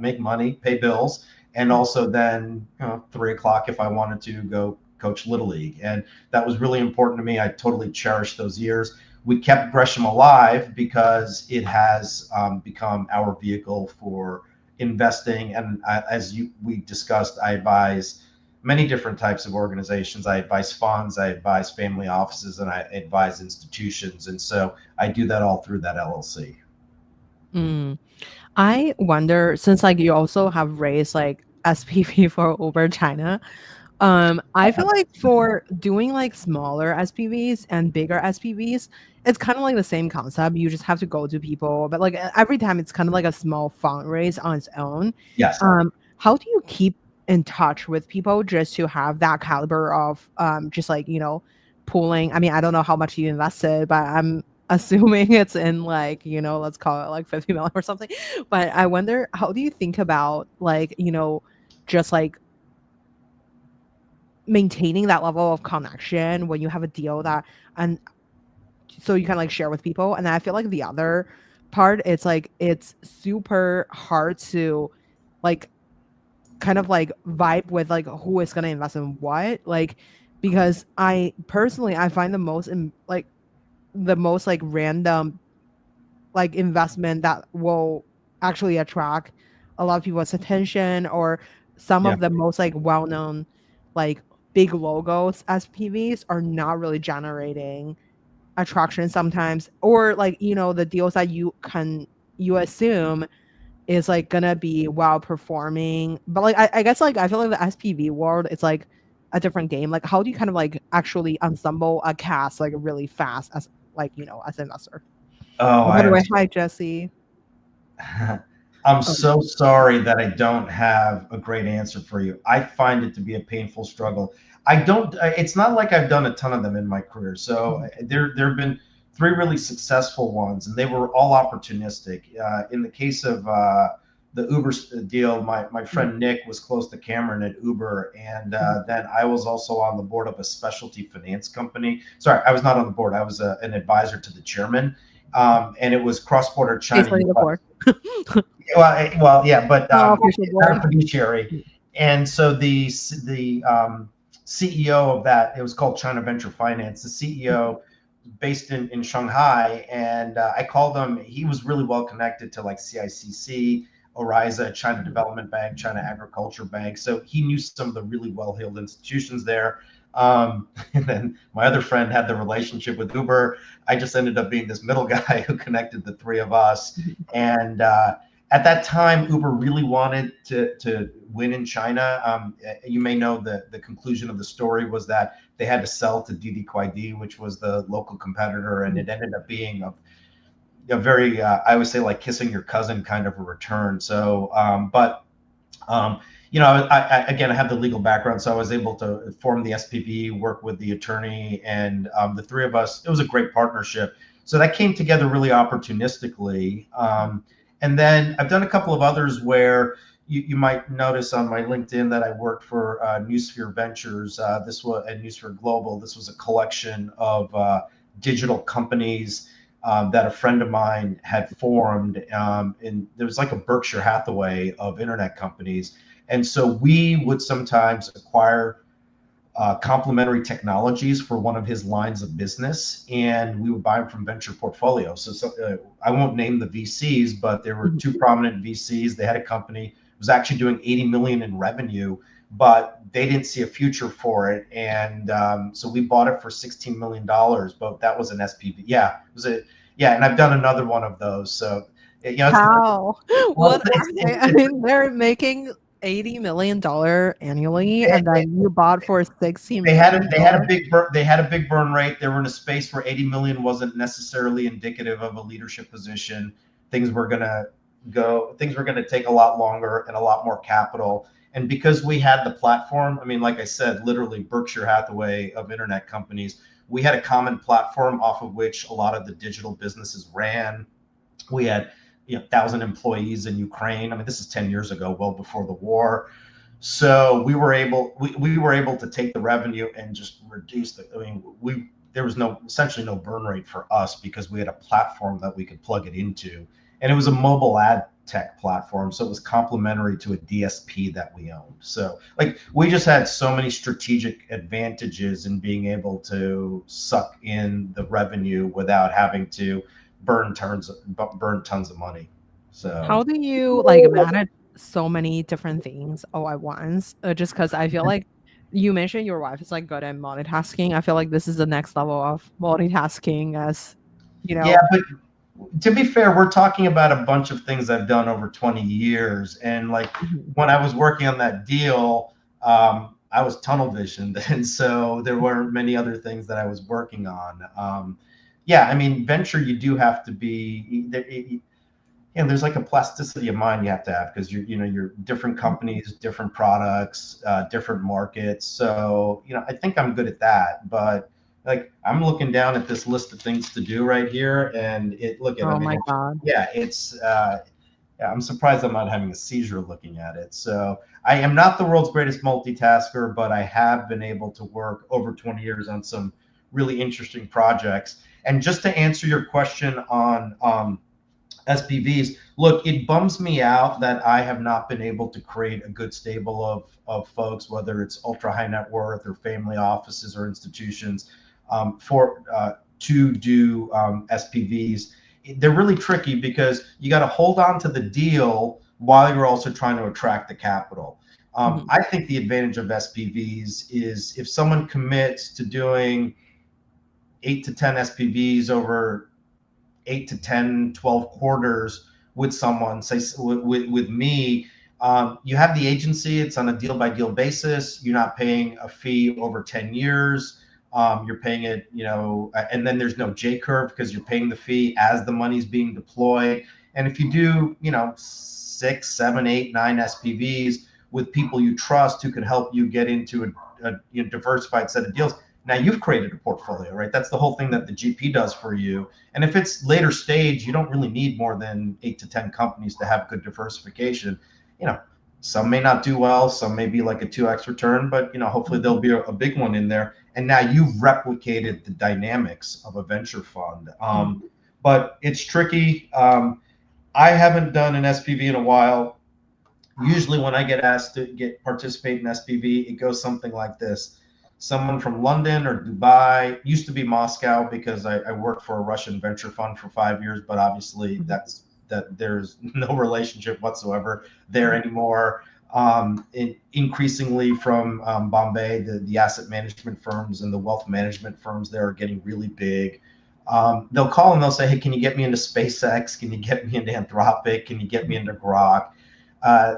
make money, pay bills, and also then 3 o'clock if I wanted to go coach Little League. And that was really important to me. I totally cherished those years. we kept Gresham alive because it has become our vehicle for investing. And we discussed, I advise many different types of organizations. I advise funds, I advise family offices, and I advise institutions. And so I do that all through that LLC. Mm. I wonder, since like you also have raised like SPV for Uber China, I feel like for doing like smaller SPVs and bigger SPVs, it's kind of like the same concept. You just have to go to people, but like every time it's kind of like a small fundraise on its own. Yes. How do you keep in touch with people just to have that caliber of just like, pooling? I mean, I don't know how much you invested, but I'm assuming it's in like, let's call it like 50 million or something. But I wonder, how do you think about like, just like maintaining that level of connection when you have a deal that, and so you can like share with people. And I feel like the other part, it's like it's super hard to like kind of like vibe with like who is going to invest in what, like, because I personally I find the most like random like investment that will actually attract a lot of people's attention, or some Yeah. of the most like well-known like big logos as PVs are not really generating attraction sometimes, or like the deals that you assume is like gonna be well performing, but like I guess like I feel like the SPV world, it's like a different game. Like how do you kind of like actually ensemble a cast like really fast as like as an investor? Oh, Oh, by I the am. way, hi Jesse. I'm Oh, so sorry that I don't have a great answer for you. I find it to be a painful struggle. I don't. It's not like I've done a ton of them in my career. So mhm, there have been three really successful ones, and they were all opportunistic. In the case of the Uber deal, my mhm, friend Nick was close to Cameron at Uber, and mhm. then I was also on the board of a specialty finance company. Sorry, I was not on the board. I was an advisor to the chairman, and it was cross-border China Basically the U.S. board. Well, yeah, but Official not board. a fiduciary. And so the CEO of that, it was called China Venture Finance. The CEO, based in Shanghai, and I called him. He was really well connected to like CICC, ORISA, China Development Bank, China Agriculture Bank. So he knew some of the really well-heeled institutions there. And then my other friend had the relationship with Uber. I just ended up being this middle guy who connected the three of us. And at that time, Uber really wanted to win in China. You may know the conclusion of the story was that they had to sell to Didi Kuaidi, which was the local competitor, and it ended up being a very, I would say, like kissing your cousin kind of a return. So, but um, again, I have the legal background, so I was able to form the SPV, work with the attorney, and the three of us. It was a great partnership. So that came together really opportunistically. And then I've done a couple of others where you might notice on my LinkedIn that I worked for Newsphere Ventures. This was at Newsphere Global. This was a collection of digital companies that a friend of mine had formed. And there was like a Berkshire Hathaway of internet companies. And so we would sometimes acquire complementary technologies for one of his lines of business, and we would buy them from venture portfolios. So I won't name the VCs, but there were two prominent VCs. They had a company, it was actually doing 80 million in revenue, but they didn't see a future for it. And so we bought it for $16 million, but that was an SPV. Yeah, it was yeah. And I've done another one of those. So, How? well, What are they? I mean, they're making $80 million annually, and it, then you bought for $16 they had a, million they had a dollars. big burn rate. They were in a space where 80 million wasn't necessarily indicative of a leadership position. Things were gonna things were gonna take a lot longer and a lot more capital. And because we had the platform, I mean, like I said, literally Berkshire Hathaway of internet companies, we had a common platform off of which a lot of the digital businesses ran. We had 1,000 employees in Ukraine. I mean, this is 10 years ago, well before the war. So we were able to take the revenue and just reduce the. I mean, there was essentially no burn rate for us because we had a platform that we could plug it into, and it was a mobile ad. tech platform. So it was complementary to a DSP that we owned. So like we just had so many strategic advantages in being able to suck in the revenue without having to burn tons of money. How So do you like manage so many different things all at once? Just because I feel like you mentioned your wife is like good at multitasking. I feel like this is the next level of multitasking, as you yeah, know. but to be fair, we're talking about a bunch of things I've done over 20 years. And like Mhm. when I was working on that deal, I was tunnel visioned. And so there weren't many other things that I was working on. Yeah, I mean, venture, you do have to be, there's like a plasticity of mind you have to have because you're different companies, different products, different markets. So, I think I'm good at that. But like I'm looking down at this list of things to do right here, and I Oh mean, my God. yeah, yeah, I'm surprised I'm not having a seizure looking at it. So I am not the world's greatest multitasker, but I have been able to work over 20 years on some really interesting projects. And just to answer your question on SPVs, look, it bums me out that I have not been able to create a good stable of folks, whether it's ultra high net worth or family offices or institutions, for to do SPVs. They're really tricky because you got to hold on to the deal while you're also trying to attract the capital. Mhm. I think the advantage of SPVs is if someone commits to doing 8 to 10 SPVs over 8 to 10, 12 quarters with someone, say with me, you have the agency. It's on a deal by deal basis. You're not paying a fee over 10 years. You're paying it, and then there's no J curve because you're paying the fee as the money's being deployed. And if you do, 6, 7, 8, 9 SPVs with people you trust who can help you get into a diversified set of deals, now you've created a portfolio, right? That's the whole thing that the GP does for you. And if it's later stage, you don't really need more than 8 to 10 companies to have good diversification. You know, some may not do well, some may be like a 2x return, but hopefully there'll be a big one in there. And now you've replicated the dynamics of a venture fund. Mhm. But it's tricky. I haven't done an SPV in a while. Usually when I get asked to participate in SPV, it goes something like this. Someone from London or Dubai, used to be Moscow because I worked for a Russian venture fund for 5 years, but obviously Mhm. that there's no relationship whatsoever there Mhm. anymore. Increasingly from Bombay, the asset management firms and the wealth management firms there are getting really big. They'll call and they'll say, "Hey, can you get me into SpaceX? Can you get me into Anthropic? Can you get me into Grok?" Uh,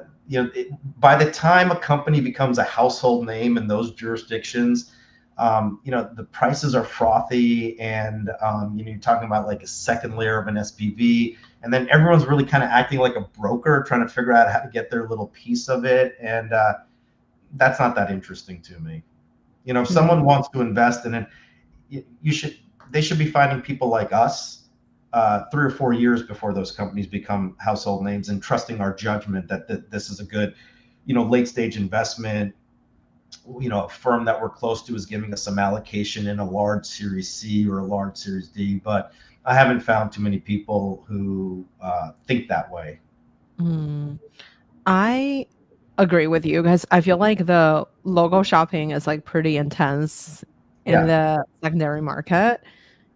by the time a company becomes a household name in those jurisdictions, the prices are frothy, and you're talking about like a second layer of an SPV, and then everyone's really kind of acting like a broker, trying to figure out how to get their little piece of it, and that's not that interesting to me. If someone Mhm. wants to invest in it, you should they should be finding people like us 3 or 4 years before those companies become household names and trusting our judgment that this is a good late stage investment. A firm that we're close to is giving us some allocation in a large series C or a large series D, but I haven't found too many people who think that way. Mm. I agree with you because I feel like the logo shopping is like pretty intense in Yeah, the secondary market.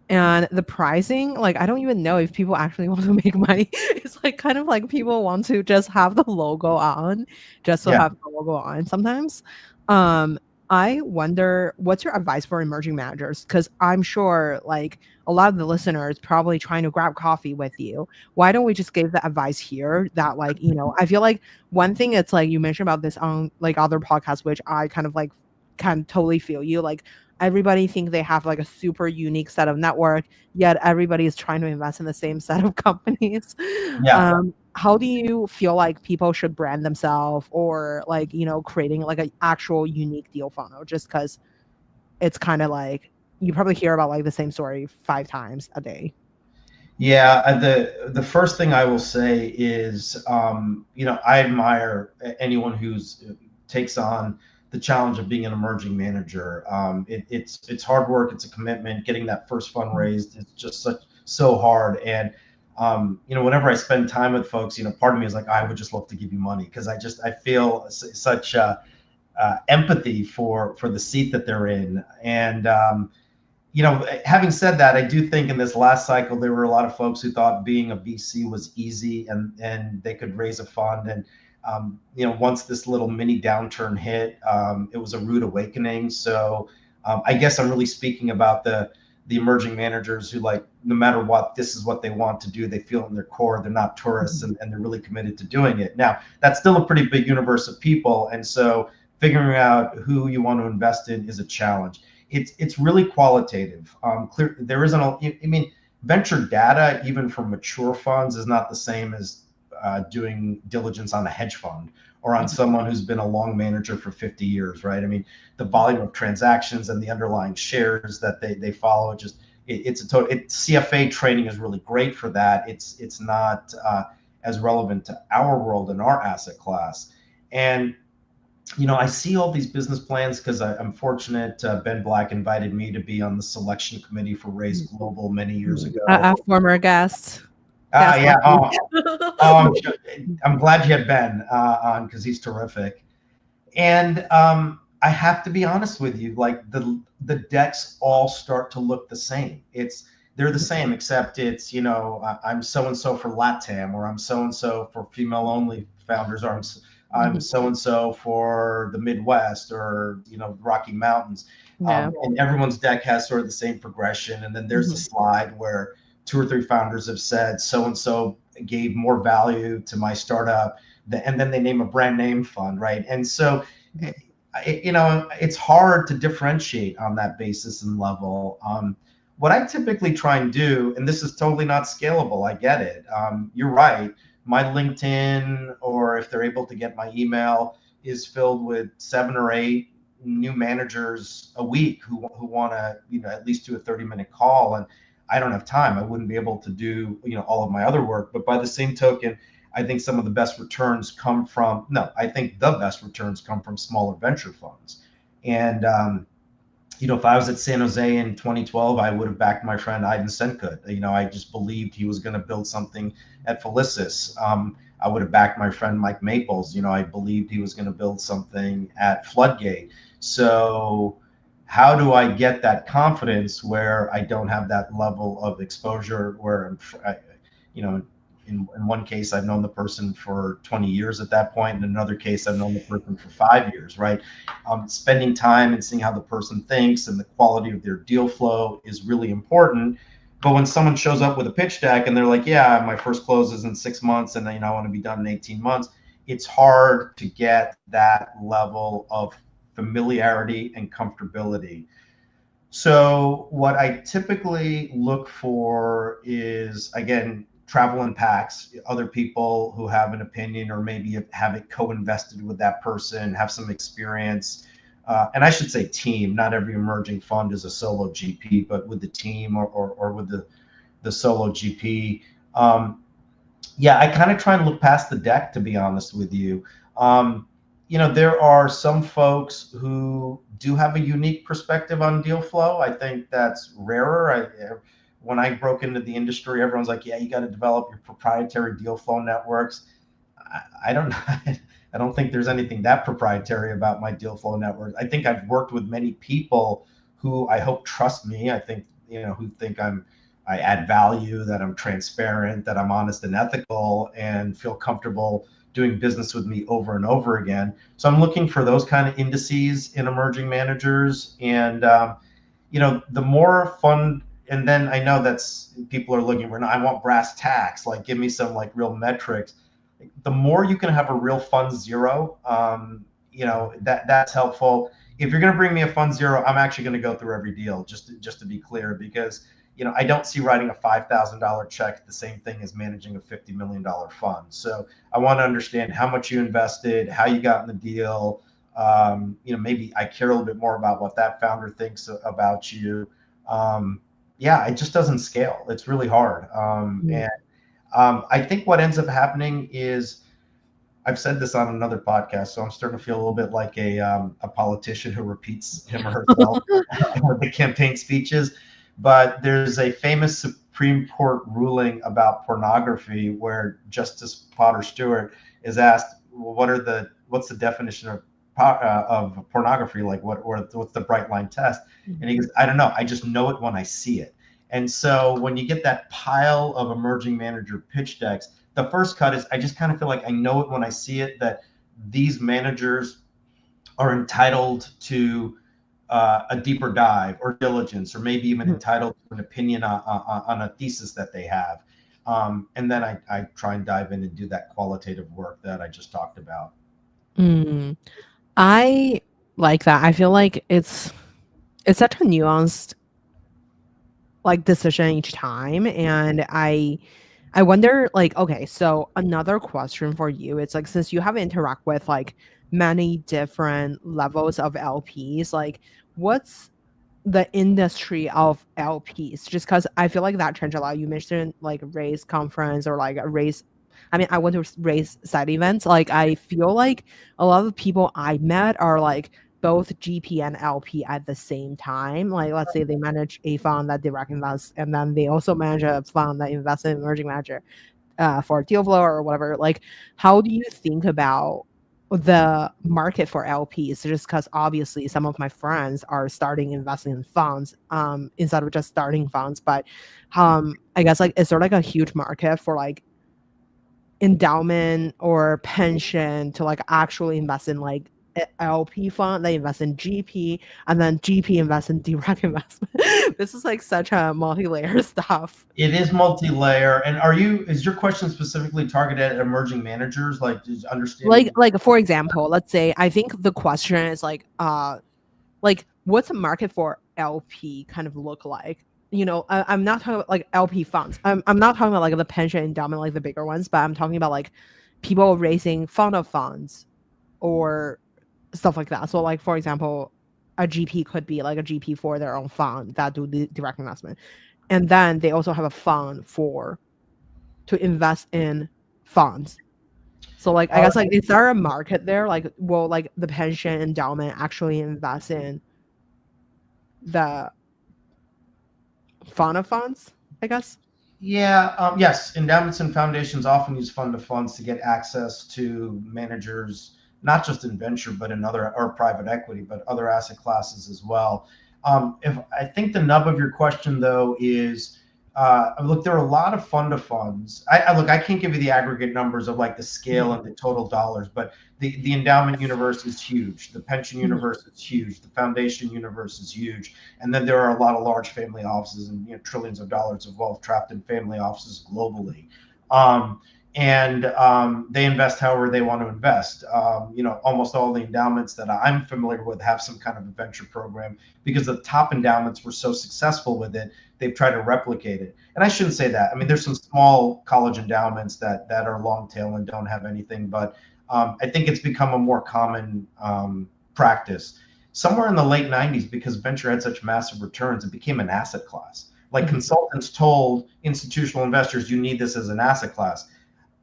And the pricing, like, I don't even know if people actually want to make money. It's like kind of like people want to just have the logo on, just to yeah. have the logo on sometimes. Um, I wonder what's your advice for emerging managers? Because I'm sure like a lot of the listeners probably trying to grab coffee with you. Why don't we just give the advice here that like, I feel like one thing it's like you mentioned about this on like other podcasts, which I kind of like can totally feel you. Like everybody think they have like a super unique set of network, yet everybody is trying to invest in the same set of companies. Yeah. How do you feel like people should brand themselves or like, creating like an actual unique deal funnel? Just because it's kind of like you probably hear about like the same story 5 times a day. Yeah, the first thing I will say is, I admire anyone who's takes on the challenge of being an emerging manager. It's hard work, it's a commitment. Getting that first fund raised is just so hard, and Whenever I spend time with folks, part of me is like, I would just love to give you money because I feel such empathy for the seat that they're in. And having said that, I do think in this last cycle there were a lot of folks who thought being a VC was easy and they could raise a fund. And once this little mini downturn hit, it was a rude awakening. So I guess I'm really speaking about the emerging managers who, like, no matter what, this is what they want to do. They feel in their core they're not tourists, and they're really committed to doing it. Now, that's still a pretty big universe of people, and so figuring out who you want to invest in is a challenge. It's really qualitative. Clear, there isn't venture data, even for mature funds, is not the same as doing diligence on a hedge fund or on someone who's been a long manager for 50 years, right? I mean, the volume of transactions and the underlying shares that they follow, CFA training is really great for that. It's not as relevant to our world and our asset class. And I see all these business plans because I'm fortunate. Ben Black invited me to be on the selection committee for Raise Global many years ago. A former guest. Yeah. I'm glad you had Ben on because he's terrific. And I have to be honest with you, like the decks all start to look the same. They're the same, except it's, I'm so-and-so for LATAM, or I'm so-and-so for female only founders, or I'm so-and-so for the Midwest, or, Rocky Mountains. And everyone's deck has sort of the same progression. And then there's a slide where 2 or 3 founders have said so-and-so gave more value to my startup, and then they name a brand name fund, right? And so, it's hard to differentiate on that basis and level. What I typically try and do, and this is totally not scalable, I get it. You're right. My LinkedIn, or if they're able to get my email, is filled with 7 or 8 new managers a week who want to, at least do a 30-minute call. And I don't have time. I wouldn't be able to do, all of my other work. But by the same token, I think some of the best returns come from, I think the best returns come from smaller venture funds. And, if I was at San Jose in 2012, I would have backed my friend Aydin Senkut. I just believed he was going to build something at Felicis. I would have backed my friend Mike Maples. I believed he was going to build something at Floodgate. So how do I get that confidence where I don't have that level of exposure, where in one case, I've known the person for 20 years at that point. In another case, I've known the person for 5 years, right? Spending time and seeing how the person thinks and the quality of their deal flow is really important. But when someone shows up with a pitch deck and they're like, yeah, my first close is in 6 months and then, I want to be done in 18 months, it's hard to get that level of familiarity and comfortability. So what I typically look for is, again, travel in packs, other people who have an opinion or maybe have it co-invested with that person, have some experience. And I should say team. Not every emerging fund is a solo GP, but with the team or with the solo GP. I kind of try and look past the deck, to be honest with you. There are some folks who do have a unique perspective on deal flow. I think that's rarer. When I broke into the industry, everyone's like, yeah, you got to develop your proprietary deal flow networks. I don't think there's anything that proprietary about my deal flow network. I think I've worked with many people who I hope trust me. I think, who think I add value, that I'm transparent, that I'm honest and ethical, and feel comfortable doing business with me over and over again. So I'm looking for those kind of indices in emerging managers. And, the more fun. And then I know that's people are looking for, I want brass tacks, like give me some like real metrics. The more you can have a real fund zero, that's helpful. If you're going to bring me a fund zero, I'm actually going to go through every deal just to be clear, because I don't see writing a $5,000 check the same thing as managing a $50 million fund. So I want to understand how much you invested, how you got in the deal. Maybe I care a little bit more about what that founder thinks about you. It just doesn't scale. It's really hard. And I think what ends up happening is, I've said this on another podcast, so I'm starting to feel a little bit like a politician who repeats him or herself with the campaign speeches. But there's a famous Supreme Court ruling about pornography, where Justice Potter Stewart is asked, well, what's the definition of pornography? Like what's the bright line test? And he goes, I don't know. I just know it when I see it. And so when you get that pile of emerging manager pitch decks, the first cut is I just kind of feel like I know it when I see it that these managers are entitled to a deeper dive or diligence, or maybe even entitled to an opinion on a thesis that they have. And then I try and dive in and do that qualitative work that I just talked about. I like that. I feel like it's such a nuanced like decision each time, and I wonder, like, okay, so another question for you, it's like, since you have interact with like many different levels of LPs, like what's the industry of LPs? Just because I feel like that changed a lot. You mentioned like race conference or like a race. I mean, I went to race side events. Like, I feel like a lot of the people I met are like both GP and LP at the same time. Like, let's say they manage a fund that direct invests, and then they also manage a fund that invests in emerging manager for deal flow or whatever. Like, how do you think about the market for LPs? Just because obviously some of my friends are starting investing in funds instead of just starting funds. But I guess, like, is there like a huge market for like endowment or pension to like actually invest in like LP fund, they invest in GP, and then GP invest in direct investment? This is like such a multi-layer stuff. It is multi-layer. And is your question specifically targeted at emerging managers? Like, just understanding. Like for example, let's say, I think the question is like what's a market for LP kind of look like? You know, I'm not talking about like LP funds. I'm not talking about like the pension endowment, like the bigger ones, but I'm talking about like people raising fund of funds or stuff like that. So like, for example, a GP could be like a GP for their own fund that do the direct investment. And then they also have a fund to invest in funds. So like, I guess, like, is there a market there? Like, will like the pension endowment actually invest in the fund of funds, I guess? Yeah, yes, endowments and foundations often use fund of funds to get access to managers, not just in venture, but in other or private equity, but other asset classes as well. If I think the nub of your question though is, look, there are a lot of fund of funds. Look, I can't give you the aggregate numbers of like the scale and the total dollars, but the endowment universe is huge. The pension universe is huge. The foundation universe is huge. And then there are a lot of large family offices and trillions of dollars of wealth trapped in family offices globally. And they invest however they want to invest. Almost all the endowments that I'm familiar with have some kind of a venture program because the top endowments were so successful with it, they've tried to replicate it. And I shouldn't say that. I mean, there's some small college endowments that are long tail and don't have anything, but I think it's become a more common practice. Somewhere in the late 90s, because venture had such massive returns, it became an asset class. Like consultants told institutional investors, you need this as an asset class.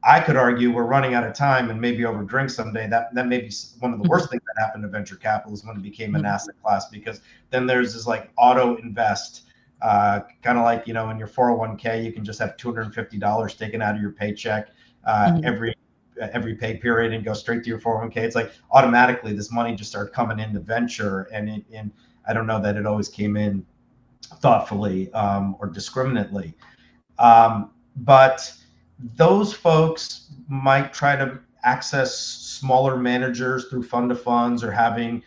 I could argue we're running out of time and maybe over drinks someday. That may be one of the worst things that happened to venture capital is when it became an asset class, because then there's this like auto invest, kind of like, in your 401k, you can just have $250 taken out of your paycheck every pay period and go straight to your 401k. It's like automatically this money just started coming into venture, and I don't know that it always came in thoughtfully or discriminately. But those folks might try to access smaller managers through fund of funds or hiring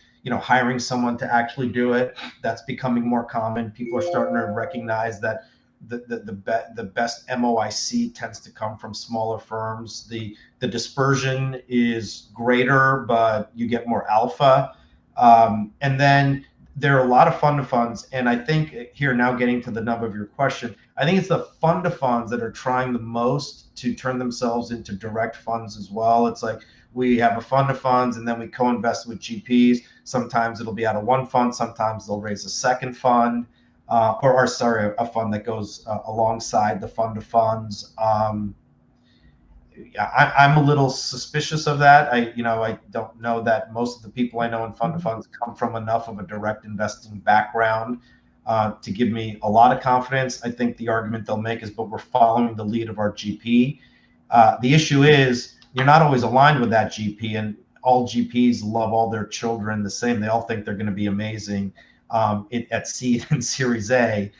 someone to actually do it. That's becoming more common. People are starting to recognize that the best MOIC tends to come from smaller firms. The dispersion is greater, but you get more alpha. And then there are a lot of fund of funds. And I think here, now getting to the nub of your question, I think it's the fund of funds that are trying the most to turn themselves into direct funds as well. It's like we have a fund of funds and then we co-invest with GPs. Sometimes it'll be out of one fund. Sometimes they'll raise a second fund, a fund that goes alongside the fund of funds. I'm a little suspicious of that. I don't know that most of the people I know in fund of funds come from enough of a direct investing background. to give me a lot of confidence. I think the argument they'll make is, but we're following the lead of our GP. The issue is you're not always aligned with that GP, and all GPs love all their children the same. They all think they're going to be amazing at seed and Series A.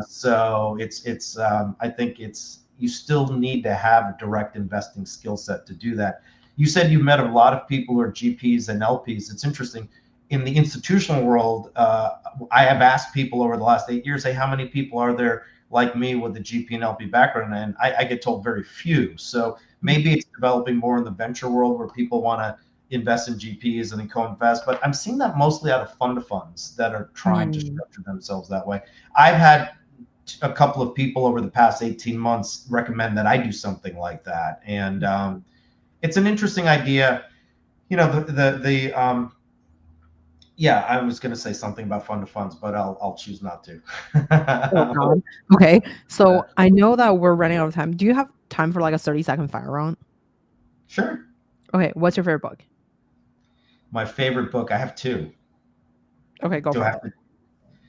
So I think you still need to have a direct investing skill set to do that. You said you met a lot of people who are GPs and LPs. It's interesting. In the institutional world, I have asked people over the last 8 years, hey, how many people are there like me with the GP and LP background? And I get told very few. So maybe it's developing more in the venture world where people want to invest in GPs and then co-invest. But I'm seeing that mostly out of fund of funds that are trying to structure themselves that way. I've had a couple of people over the past 18 months recommend that I do something like that. And it's an interesting idea. You know, yeah, I was going to say something about fund of funds, but I'll choose not to. Oh God. Okay. So I know that we're running out of time. Do you have time for like a 30-second fire round? Sure. Okay. What's your favorite book? My favorite book, I have two. Okay, go for it.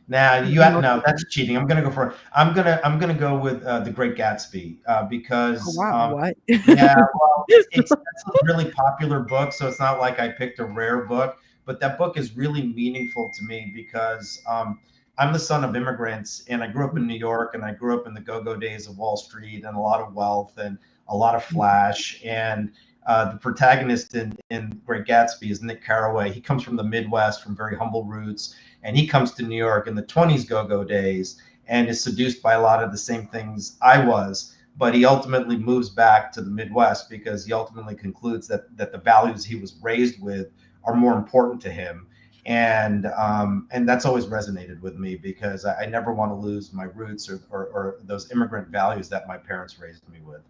Now no, that's cheating. I'm gonna go with The Great Gatsby because wow, what? Yeah, well, it's a really popular book, so it's not like I picked a rare book, but that book is really meaningful to me because I'm the son of immigrants, and I grew up in New York, and I grew up in the go-go days of Wall Street and a lot of wealth and a lot of flash. And the protagonist in Great Gatsby is Nick Carraway. He comes from the Midwest, from very humble roots, and he comes to New York in the 20s go-go days and is seduced by a lot of the same things I was. But he ultimately moves back to the Midwest because he ultimately concludes that the values he was raised with are more important to him. And that's always resonated with me because I never want to lose my roots or those immigrant values that my parents raised me with.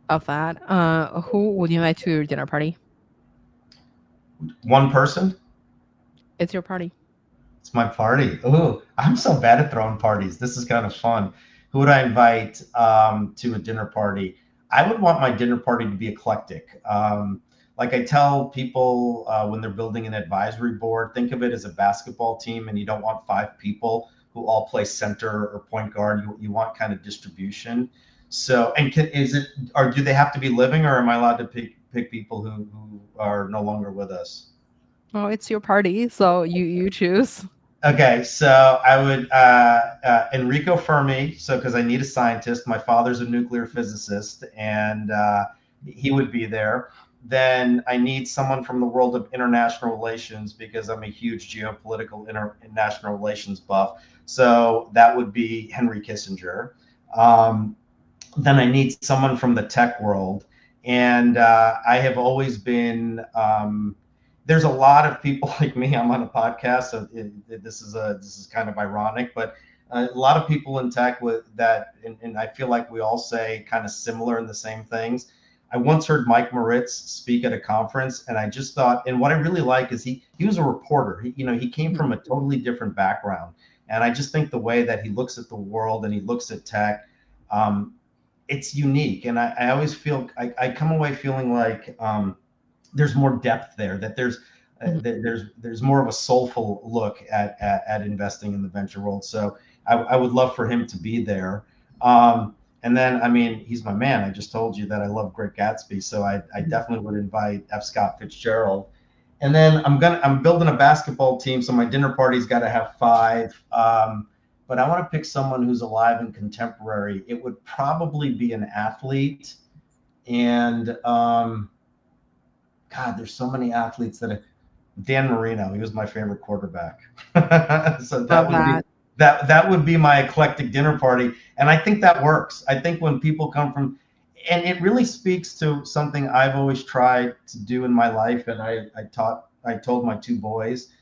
Of that, who would you invite to your dinner party? One person? It's your party. It's my party. Ooh, I'm so bad at throwing parties. This is kind of fun. Who would I invite to a dinner party? I would want my dinner party to be eclectic. Like I tell people when they're building an advisory board, think of it as a basketball team, and you don't want 5 people who all play center or point guard. You want kind of distribution. So, and do they have to be living, or am I allowed to pick people who are no longer with us? Oh, it's your party, so you choose. Okay, so I would Enrico Fermi. So because I need a scientist, my father's a nuclear physicist, and he would be there. Then I need someone from the world of international relations because I'm a huge geopolitical international relations buff. So that would be Henry Kissinger. Then I need someone from the tech world, and I have always been. There's a lot of people like me. I'm on a podcast, so this is kind of ironic, but a lot of people in tech with that, and I feel like we all say kind of similar in the same things. I once heard Mike Moritz speak at a conference, and I just thought, and what I really like is he was a reporter. He came from a totally different background, and I just think the way that he looks at the world and he looks at tech, it's unique. And I always feel I come away feeling like there's more depth there, that there's more of a soulful look at investing in the venture world. So I would love for him to be there. And then, I mean, he's my man. I just told you that I love Great Gatsby, so I definitely would invite F. Scott Fitzgerald. And then I'm building a basketball team, so my dinner party's got to have 5. But I want to pick someone who's alive and contemporary. It would probably be an athlete, and God, there's so many athletes Dan Marino. He was my favorite quarterback. So that would be my eclectic dinner party, and I think that works. I think when people come from, and it really speaks to something I've always tried to do in my life, and I told my 2 boys.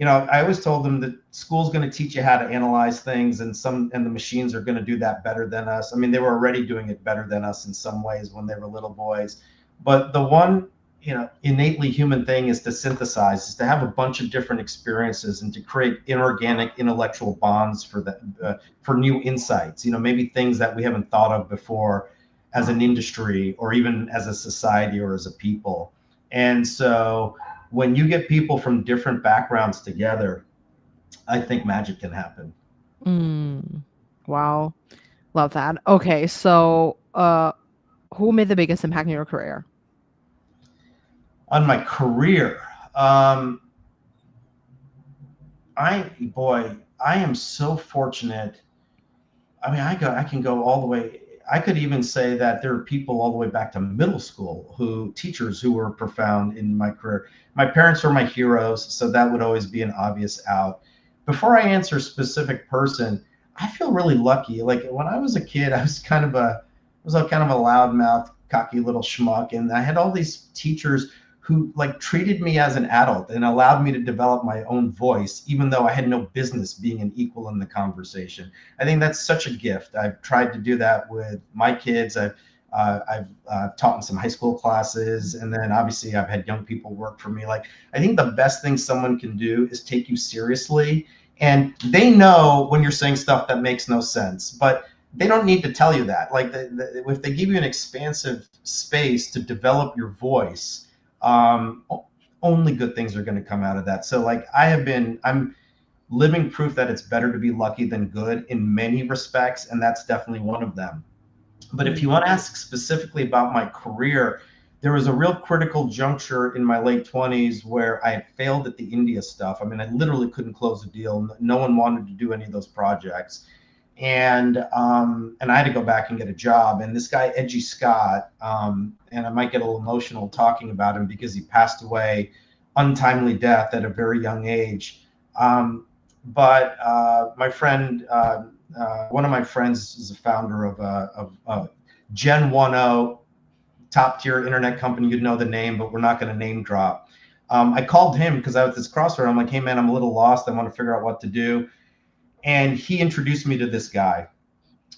I always told them that school's going to teach you how to analyze things, and the machines are going to do that better than us. I mean, they were already doing it better than us in some ways when they were little boys, but the one innately human thing is to synthesize, is to have a bunch of different experiences and to create inorganic intellectual bonds for new insights, maybe things that we haven't thought of before as an industry or even as a society or as a people. And so when you get people from different backgrounds together, I think magic can happen. Mm. Wow. Love that. Okay, so who made the biggest impact in your career? On my career, um, I am so fortunate. I mean, I can go all the way. I could even say that there are people all the way back to middle school teachers who were profound in my career. My parents were my heroes, so that would always be an obvious out. Before I answer a specific person, I feel really lucky. Like when I was a kid, I was a kind of a loudmouth, cocky little schmuck, and I had all these teachers who like treated me as an adult and allowed me to develop my own voice, even though I had no business being an equal in the conversation. I think that's such a gift. I've tried to do that with my kids. I've taught in some high school classes, and then obviously I've had young people work for me. Like I think the best thing someone can do is take you seriously, and they know when you're saying stuff that makes no sense, but they don't need to tell you that. Like if they give you an expansive space to develop your voice, um, only good things are going to come out of that. So like I'm living proof that it's better to be lucky than good in many respects, and that's definitely one of them. But if you want to ask specifically about my career, there was a real critical juncture in my late 20s where I had failed at the India stuff. I mean, I literally couldn't close a deal. No one wanted to do any of those projects. And I had to go back and get a job. And this guy, Edgy Scott, and I might get a little emotional talking about him because he passed away untimely death at a very young age. But my friend, one of my friends is a founder of Gen 1.0, top tier internet company. You'd know the name, but we're not going to name drop. I called him because I was at this crossroad. I'm like, hey, man, I'm a little lost. I want to figure out what to do. And he introduced me to this guy.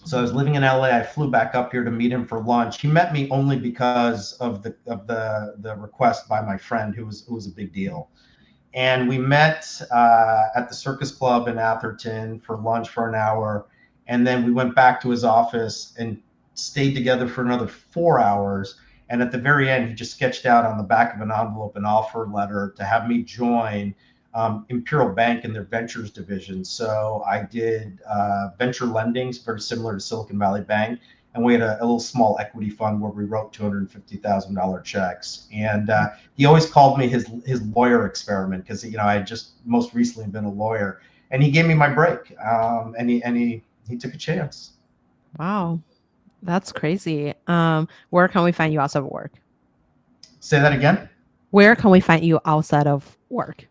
So I was living in LA. I flew back up here to meet him for lunch. He met me only because of the request by my friend, who was a big deal. And we met at the Circus Club in Atherton for lunch for an hour, and then we went back to his office and stayed together for another 4 hours. And at the very end, he just sketched out on the back of an envelope an offer letter to have me join Imperial Bank in their ventures division. So I did venture lending, very similar to Silicon Valley Bank. And we had a little small equity fund where we wrote $250,000 checks. And he always called me his lawyer experiment because I had just most recently been a lawyer. And he gave me my break. And he took a chance. Wow, that's crazy. Where can we find you outside of work? Say that again. Where can we find you outside of work?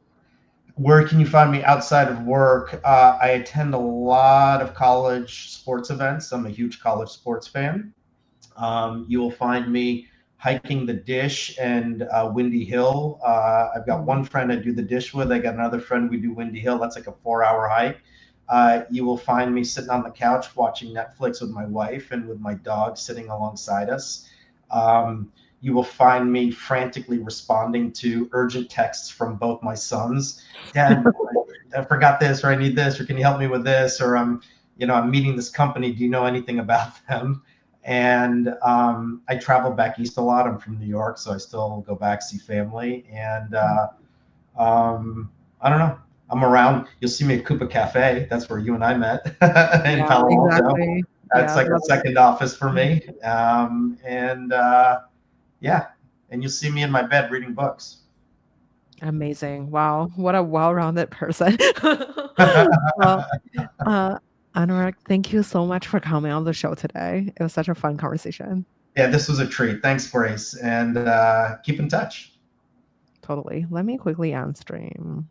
Where can you find me outside of work? I attend a lot of college sports events. I'm a huge college sports fan. You will find me hiking the Dish and Windy Hill. I've got one friend I do the Dish with. I got another friend we do Windy Hill. That's like a 4 hour hike. You will find me sitting on the couch watching Netflix with my wife and with my dog sitting alongside us. You will find me frantically responding to urgent texts from both my sons. Dad, I forgot this, or I need this, or can you help me with this? Or I'm meeting this company. Do you know anything about them? And I travel back east a lot. I'm from New York, so I still go back, see family. And I don't know. I'm around. You'll see me at Coupa Cafe. That's where you and I met in Yeah, Palo Alto. exactly. That's Yeah, like a second office for me. And yeah, and you'll see me in my bed reading books. amazing. Wow, what a well-rounded person. Well, uh, Anurag, thank you so much for coming on the show today. It was such a fun conversation. Yeah, this was a treat. Thanks, Grace, and keep in touch. Totally. Let me quickly end stream.